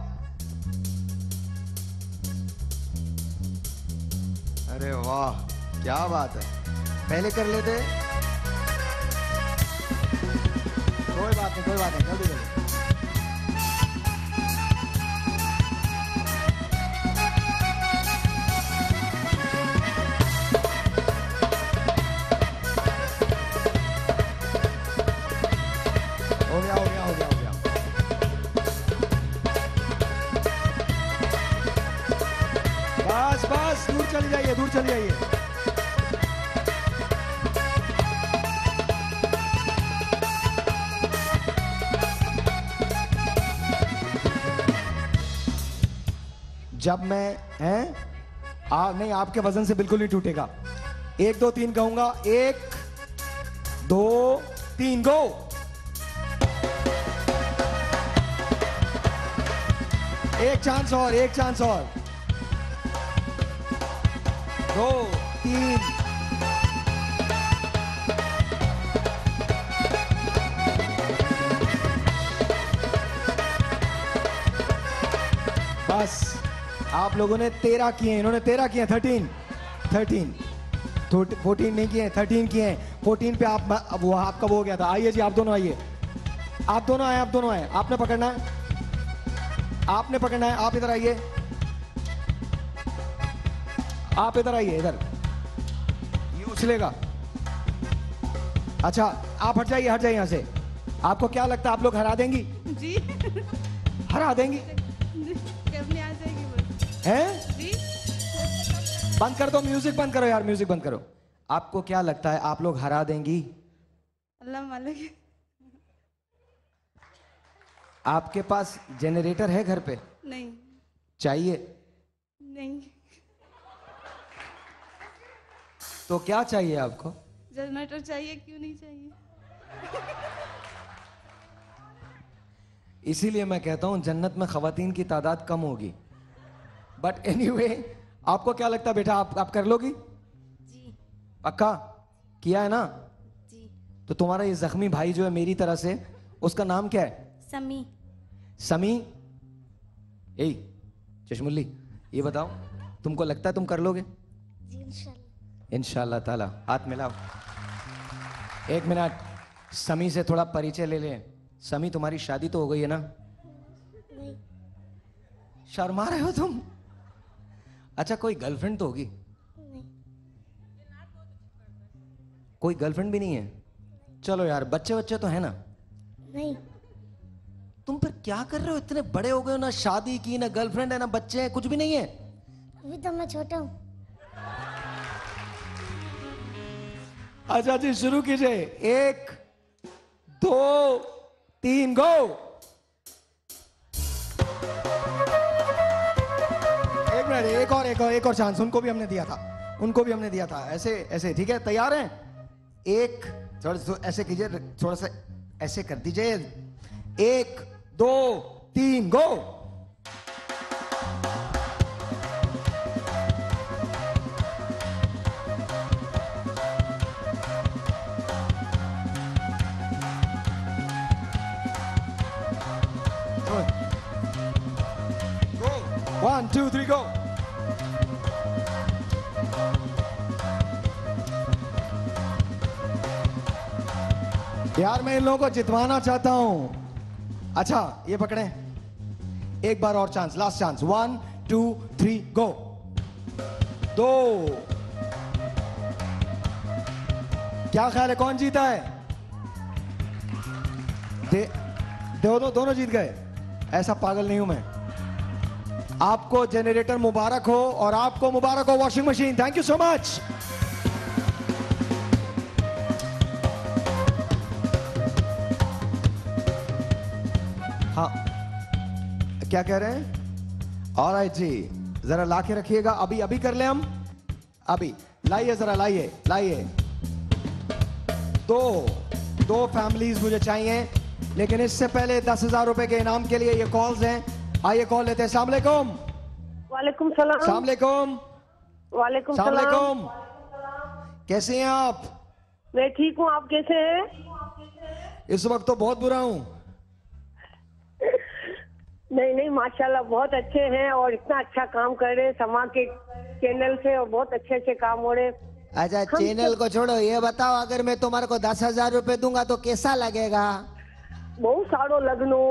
अरे वाह क्या बात है, पहले कर लेते। कोई बात नहीं, जल्दी। हो गया। बस दूर चली जाइए। जब मैं नहीं, आपके वजन से बिल्कुल नहीं टूटेगा। 1 2 3 कहूंगा, 1 2 3 गो। एक चांस और 2 3। बस आप लोगों ने 13 किए, इन्होंने 13 किए। 13 14 नहीं किए, 13 किए हैं। 14 पे आप वो आपका वो हो गया था। आइए जी, आप दोनों आइए। आप दोनों आए। आपने पकड़ना है। आप इधर आइए, इधर ये उछलेगा। अच्छा आप हट जाइए यहाँ से। आपको क्या लगता है आप लोग हरा देंगी? जी हरा देंगी? करने आ जाएगी बस। हैं? जी बंद कर दो, म्यूजिक बंद करो यार, म्यूजिक बंद करो। आपको क्या लगता है आप लोग हरा देंगी? अल्लाह मालिक है। आपके पास जनरेटर है घर पे? नहीं चाहिए? नहीं तो क्या चाहिए आपको? जनरेटर चाहिए, क्यों नहीं चाहिए? इसीलिए मैं कहता हूं जन्नत में खवातीन की तादाद कम होगी। बट एनीवे, आपको क्या लगता है बेटा, आप कर लोगी? जी। पक्का किया है ना? जी। तो तुम्हारा ये जख्मी भाई जो है मेरी तरह से, उसका नाम क्या है? समी। समी। ए चश्मुल्ली, ये बताओ तुमको लगता है तुम कर लोगे? जी इंशाल्लाह। इंशाल्लाह ताला। हाथ मिलाओ। एक मिनट, समी से थोड़ा परिचय ले लें। समी, तुम्हारी शादी तो हो गई है ना? नहीं। शर्मा रहे हो तुम? अच्छा, कोई गर्लफ्रेंड तो होगी? नहीं। कोई गर्लफ्रेंड भी नहीं है? चलो यार, बच्चे बच्चे तो है ना? नहीं। तुम फिर क्या कर रहे हो? इतने बड़े हो गए हो, ना शादी की, ना गर्लफ्रेंड है, ना बच्चे हैं, कुछ भी नहीं है? अभी तो मैं छोटा हूँ। अच्छा जी, शुरू कीजिए। 1 2 3 गो। एक मिनट, एक और चांस उनको भी हमने दिया था, ऐसे ऐसे, ठीक है? तैयार हैं? एक थोड़ा सा ऐसे कीजिए, थोड़ा सा ऐसे कर दीजिए। 1 2 3 गो। Go. 1 2 3 go. यार मैं इन लोगों को जितवाना चाहता हूं। अच्छा ये पकड़े, एक बार और चांस, लास्ट चांस। 1 2 3 गो। 2। क्या ख्याल है कौन जीता है? दोनों जीत गए। ऐसा पागल नहीं हूं मैं। आपको जनरेटर मुबारक हो और आपको मुबारक हो washing machine. Thank you so much. हाँ, क्या कह रहे हैं? ऑलराइट जी, जरा ला के रखिएगा। अभी कर ले हम। अभी लाइए, जरा लाइए। दो फैमिलीज मुझे चाहिए, लेकिन इससे पहले 10,000 रुपए के इनाम के लिए ये कॉल्स हैं। आइए कॉल लेते हैं। अस्सलाम वालेकुम। वालेकुम सलाम। अस्सलाम वालेकुम। वालेकुम अस्सलाम सलाम। वालेकुम। कैसे हैं आप? मैं ठीक हूँ, आप कैसे हैं? इस वक्त तो बहुत बुरा हूँ। नहीं माशाल्लाह बहुत अच्छे हैं और इतना अच्छा काम कर रहे हैं समा के चैनल से, और बहुत अच्छे काम हो रहे हैं। अच्छा चैनल को छोड़ो, ये बताओ अगर मैं तुम्हारे को 10,000 रुपए दूंगा तो कैसा लगेगा? बहुत सारो लगनो।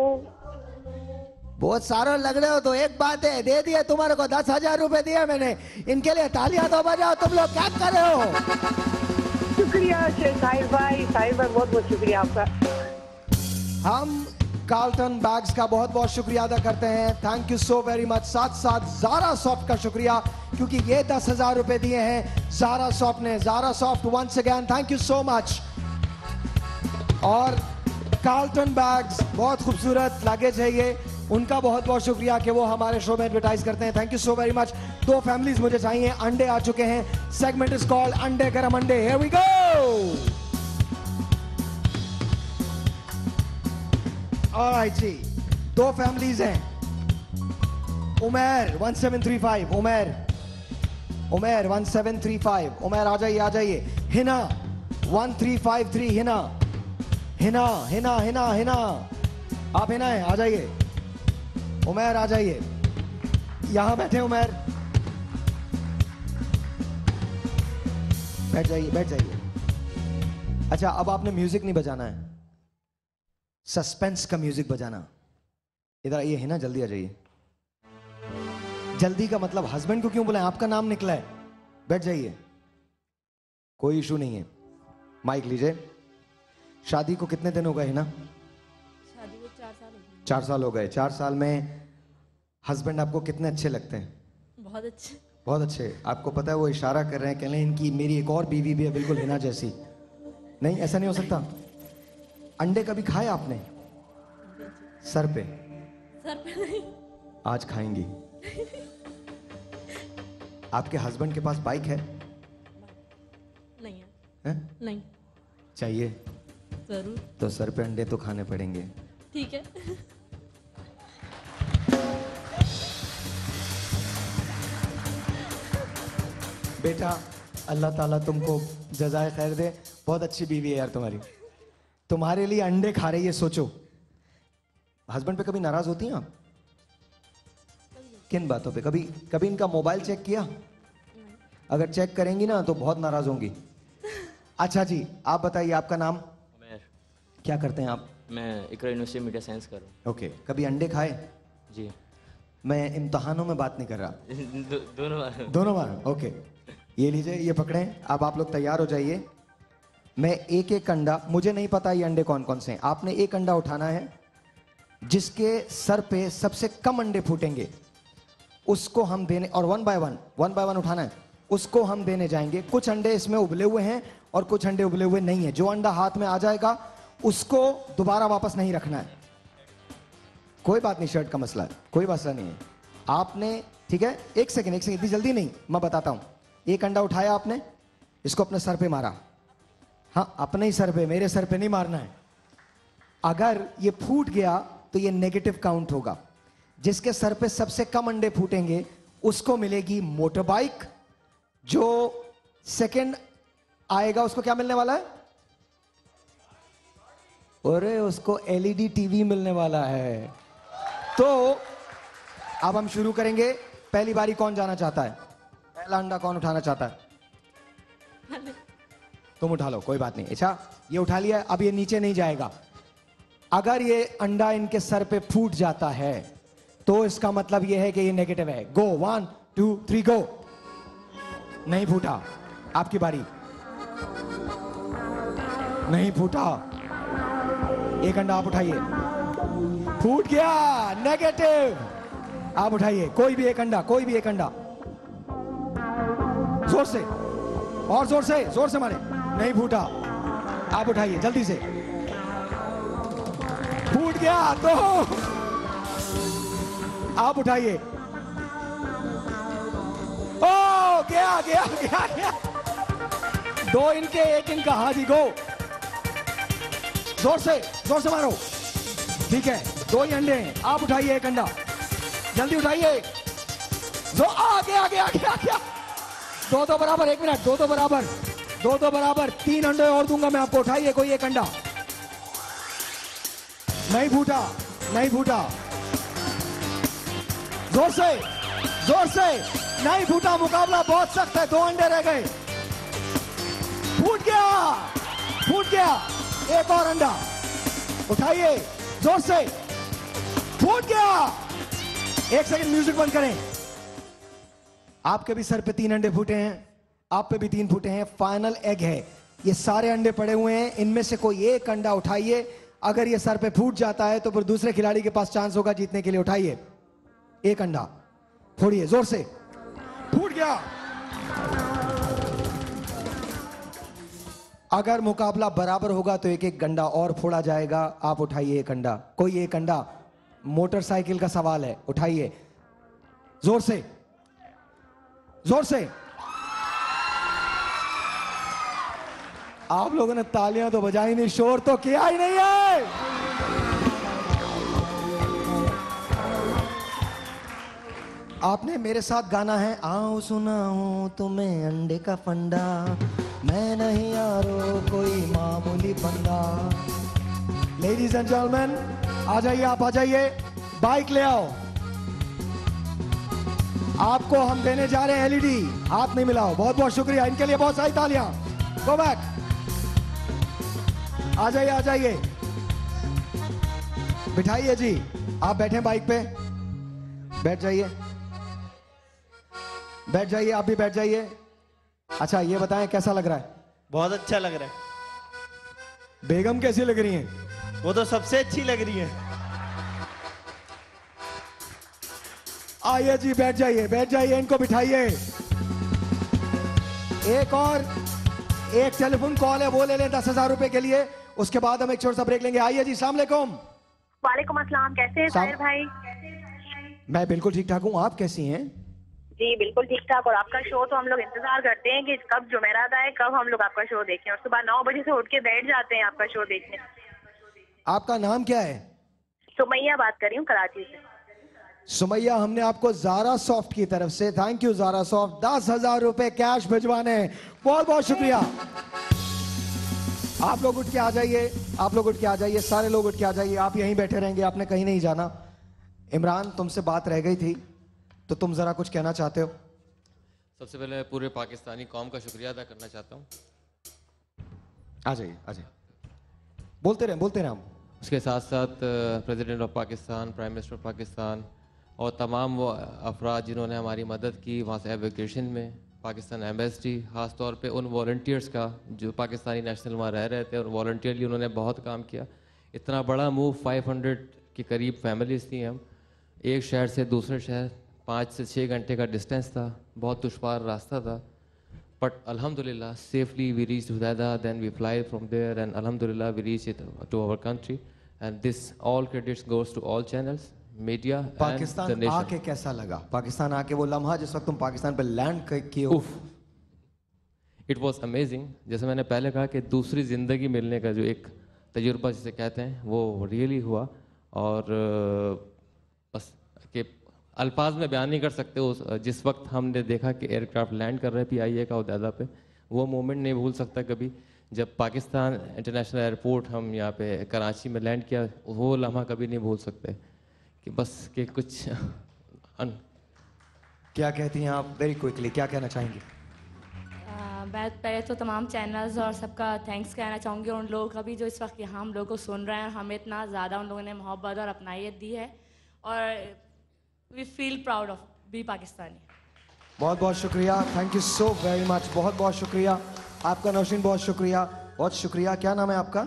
बहुत सारो लग रहे हो तो एक बात है, दे दिए तुम्हारे को 10,000 रुपए दिए मैंने। इनके लिए तालियां तो बजाओ। तुम लोग क्या कर रहे हो? शुक्रिया साहिब भाई बहुत बहुत शुक्रिया आपका। हम कार्ल्टन बैग्स का बहुत बहुत शुक्रिया अदा करते हैं। Thank you so very much. साथ ज़ारा सॉफ्ट का शुक्रिया, क्योंकि ये 10,000 रुपए दिए हैं ज़ारा सॉफ्ट ने। Zara Soft once again thank you so much. और कार्ल्टन बैग्स बहुत खूबसूरत लगेज है ये, उनका बहुत बहुत शुक्रिया कि वो हमारे शो में एडवर्टाइज करते हैं। Thank you so very much. 2 families मुझे चाहिए। अंडे आ चुके हैं। सेगमेंट इज कॉल्ड अंडे गरम अंडे। Here we go. ऑलराइट जी, 2 फैमिलीज हैं। उमर 1735, उमर 1735, उमर आ जाइए। हिना 1353, हिना आप हिना है, आ जाइए। उमर आ जाइए, यहां बैठे उमर, बैठ जाइए। अच्छा अब आपने म्यूजिक नहीं बजाना है, सस्पेंस का म्यूजिक बजाना। इधर आइए हिना, जल्दी आ जाइए। जल्दी का मतलब हस्बैंड को क्यों बुलाएं? आपका नाम निकला है। बैठ जाइए, कोई इशू नहीं है। माइक लीजिए। शादी को कितने दिन हो गए हिना? साल हो गए। 4 साल हो गए। 4 साल में हस्बैंड आपको कितने अच्छे लगते हैं? बहुत अच्छे। बहुत अच्छे। आपको पता है वो इशारा कर रहे हैं, कह रहे हैं इनकी मेरी एक और बीवी भी है बिल्कुल हिना जैसी। नहीं, ऐसा नहीं हो सकता। अंडे कभी खाए आपने? सर पे? सर पे नहीं। आज खाएंगी। आपके हस्बैंड के पास बाइक है? नहीं है। हैं? नहीं। चाहिए? जरूर। तो सर पे अंडे तो खाने पड़ेंगे। ठीक है। बेटा अल्लाह ताला तुमको जज़ाए खैर दे, बहुत अच्छी बीवी है यार तुम्हारी। तुम्हारे लिए अंडे खा रही है, सोचो। हस्बैंड पे कभी नाराज होती हैं आप? किन बातों पे? कभी कभी इनका मोबाइल चेक किया? अगर चेक करेंगी ना तो बहुत नाराज होंगी। अच्छा जी, आप बताइए आपका नाम? उमैर। क्या करते हैं आप? मैं इकरा यूनिवर्सिटी मीडिया साइंस कर रहा हूँ। ओके, कभी अंडे खाए? जी। मैं इम्तहानों में बात नहीं कर रहा। दोनों बार। दोनों बार। ओके, ये लीजिए, ये पकड़ें। अब आप लोग तैयार हो जाइए। मैं एक एक अंडा, मुझे नहीं पता ये अंडे कौन कौन से हैं, आपने एक अंडा उठाना है। जिसके सर पे सबसे कम अंडे फूटेंगे उसको हम देने, और वन बाय वन उठाना है, उसको हम देने जाएंगे। कुछ अंडे इसमें उबले हुए हैं और कुछ अंडे उबले हुए नहीं है। जो अंडा हाथ में आ जाएगा उसको दोबारा वापस नहीं रखना है। कोई बात नहीं, शर्ट का मसला है, कोई मसला नहीं है। आपने, ठीक है, एक सेकेंड, इतनी जल्दी नहीं, मैं बताता हूं। एक अंडा उठाया आपने, इसको अपने सर पे मारा। हाँ, अपने ही सर पे, मेरे सर पे नहीं मारना है। अगर ये फूट गया तो ये नेगेटिव काउंट होगा। जिसके सर पे सबसे कम अंडे फूटेंगे उसको मिलेगी मोटर बाइक। जो सेकंड आएगा उसको क्या मिलने वाला है? अरे उसको एलईडी टीवी मिलने वाला है। तो अब हम शुरू करेंगे। पहली बारी कौन जाना चाहता है? पहला अंडा कौन उठाना चाहता है? तुम उठा लो, कोई बात नहीं। अच्छा, ये उठा लिया, अब ये नीचे नहीं जाएगा। अगर ये अंडा इनके सर पे फूट जाता है तो इसका मतलब ये है कि ये नेगेटिव है। गो, 1 2 3 गो। नहीं फूटा, आपकी बारी। नहीं फूटा, एक अंडा आप उठाइए। फूट गया, नेगेटिव। आप उठाइए कोई भी एक अंडा, कोई भी एक अंडा। जोर से, और जोर से मारे। नहीं फूटा, आप उठाइए जल्दी से। फूट गया तो आप उठाइए। ओ गया। 2 इनके, 1 इनका। हाँ जी, गो। जोर से मारो। ठीक है, 2 ही अंडे हैं। आप उठाइए एक अंडा, जल्दी उठाइए। जो गया। 2 बराबर, 1 मिनट। 2 बराबर। 3 अंडे और दूंगा मैं आपको। उठाइए कोई एक अंडा। नहीं फूटा। जोर से। नहीं फूटा, मुकाबला बहुत सख्त है। 2 अंडे रह गए। फूट गया। एक और अंडा उठाइए, जोर से। फूट गया। 1 सेकंड, म्यूजिक बंद करें। आपके भी सर पे 3 अंडे फूटे हैं, आप पे भी 3 फूटे हैं। फाइनल एग है, ये सारे अंडे पड़े हुए हैं। इनमें से कोई एक अंडा उठाइए। अगर ये सर पे फूट जाता है तो फिर दूसरे खिलाड़ी के पास चांस होगा जीतने के लिए। उठाइए एक अंडा, फोड़िए जोर से। फूट गया। अगर मुकाबला बराबर होगा तो एक एक अंडा और फोड़ा जाएगा। आप उठाइए एक अंडा, कोई एक अंडा। मोटरसाइकिल का सवाल है, उठाइए जोर से। आप लोगों ने तालियां तो बजाई नहीं, शोर तो किया ही नहीं है। आपने मेरे साथ गाना है, आओ सुनाऊं तुम्हें अंडे का फंडा, मैं नहीं यारो कोई मामूली बंदा। लेडीज एंड जेंटलमैन, आ जाइए, आप आ जाइए, बाइक ले आओ। आपको हम देने जा रहे हैं एलईडी। हाथ नहीं मिलाओ। बहुत बहुत शुक्रिया, इनके लिए बहुत सारी तालियां। Go back. आ जाइए, बिठाइए जी। आप बैठे बाइक पे, बैठ जाइए, आप भी बैठ जाइए। अच्छा ये बताएं कैसा लग रहा है? बहुत अच्छा लग रहा है। बेगम कैसी लग रही हैं? वो तो सबसे अच्छी लग रही है। आइए जी, बैठ जाइए, इनको बिठाइए। एक और एक टेलीफोन कॉल है, वो ले लें 10,000 रुपए के लिए। उसके बाद हम एक छोटा सा ब्रेक लेंगे। आइए जी, अस्सलाम वालेकुम। वालेकुम अस्सलाम, कैसे हैं साहिर भाई? मैं बिल्कुल ठीक ठाक हूँ, आप कैसी हैं? जी बिल्कुल ठीक ठाक। और आपका शो तो हम लोग इंतजार करते हैं कि कब जुमेरात आए, कब हम लोग आपका शो देखें, और सुबह 9 बजे से उठ के बैठ जाते हैं आपका शो देखने। आपका नाम क्या है? सुमैया बात कर रही हूँ कराची से। सुमैया, हमने आपको ज़ारा सॉफ्ट की तरफ से, थैंक यू ज़ारा सॉफ्ट, 10,000 रुपए कैश भिजवाने हैं। बहुत बहुत शुक्रिया। आप लोग उठ के आ जाइए, सारे लोग उठ के आ जाइए। आप यहीं बैठे रहेंगे, आपने कहीं नहीं जाना। इमरान, तुमसे बात रह गई थी, तो तुम जरा कुछ कहना चाहते हो? सबसे पहले पूरे पाकिस्तानी कौम का शुक्रिया अदा करना चाहता हूँ। आ जाइए, बोलते रहे हम। उसके साथ साथ president of Pakistan, prime minister of Pakistan और तमाम वो अफराद जिन्होंने हमारी मदद की वहाँ से एवोकेशन में, पाकिस्तान एम्बेसडी, ख़ास तौर पे उन वॉल्टियर्स का जो पाकिस्तानी नेशनल वहाँ रह रहे थे और वॉल्टियरली उन्होंने बहुत काम किया। इतना बड़ा मूव, 500 के करीब फैमिलीज़ थी हम, एक शहर से दूसरे शहर 5 से 6 घंटे का डिस्टेंस था, बहुत दुश्वार रास्ता था, बट अल्हम्दुलिल्लाह safely we reached Hodeidah, then we fly from there and अल्हम्दुलिल्लाह we reach it to our country and this all credits goes to all channels, media. Pakistan आके कैसा लगा? पाकिस्तान आके वो लम्हा जिस वक्त तुम पाकिस्तान पे लैंड किए? It was amazing. जैसे मैंने पहले कहा कि दूसरी ज़िंदगी मिलने का जो एक तजुर्बा जिसे कहते हैं वो रियली हुआ, और बस कि अल्फाज में बयान नहीं कर सकते। उस जिस वक्त हमने देखा कि एयरक्राफ्ट लैंड कर रहे PIA का उदैदा पे, वो मोमेंट नहीं भूल सकता कभी। जब पाकिस्तान इंटरनेशनल एयरपोर्ट हम यहाँ पे कराची में लैंड किया, वो लम्हा कभी नहीं भूल सकते कि बस कि कुछ क्या कहती हैं आप? वेरी क्विकली क्या कहना चाहेंगी? मैं पहले तो तमाम चैनल्स और सबका थैंक्स कहना चाहूँगी, उन लोगों का भी जो इस वक्त यहाँ हम लोगों को सुन रहे हैं। हमें इतना ज़्यादा उन लोगों ने मोहब्बत और अपनाइत दी है, और we feel proud of be Pakistani. बहुत बहुत शुक्रिया, thank you so very much. बहुत बहुत शुक्रिया आपका नौशीन, बहुत शुक्रिया, बहुत शुक्रिया। क्या नाम है आपका?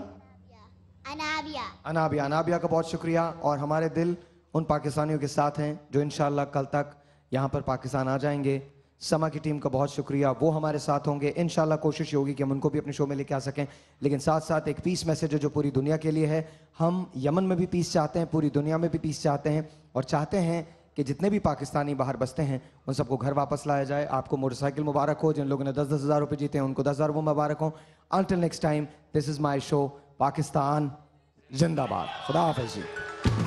अनाबिया का बहुत शुक्रिया। और हमारे दिल उन पाकिस्तानियों के साथ हैं जो इंशाल्लाह कल तक यहाँ पर पाकिस्तान आ जाएंगे। समा की टीम का बहुत शुक्रिया, वो हमारे साथ होंगे। इंशाल्लाह कोशिश होगी कि हम उनको भी अपने शो में लेके आ सकें। लेकिन साथ साथ एक पीस मैसेज है जो पूरी दुनिया के लिए है। हम यमन में भी पीस चाहते हैं, पूरी दुनिया में भी पीस चाहते हैं, और चाहते हैं कि जितने भी पाकिस्तानी बाहर बसते हैं उन सबको घर वापस लाया जाए। आपको मोटरसाइकिल मुबारक हो, जिन लोगों ने 10-10 हज़ार रुपये जीते हैं उनको 10,000 रुपये मुबारक हो। Until next time, this is my show, Pakistan जिंदाबाद। खुदा हाफ़िज़ जी।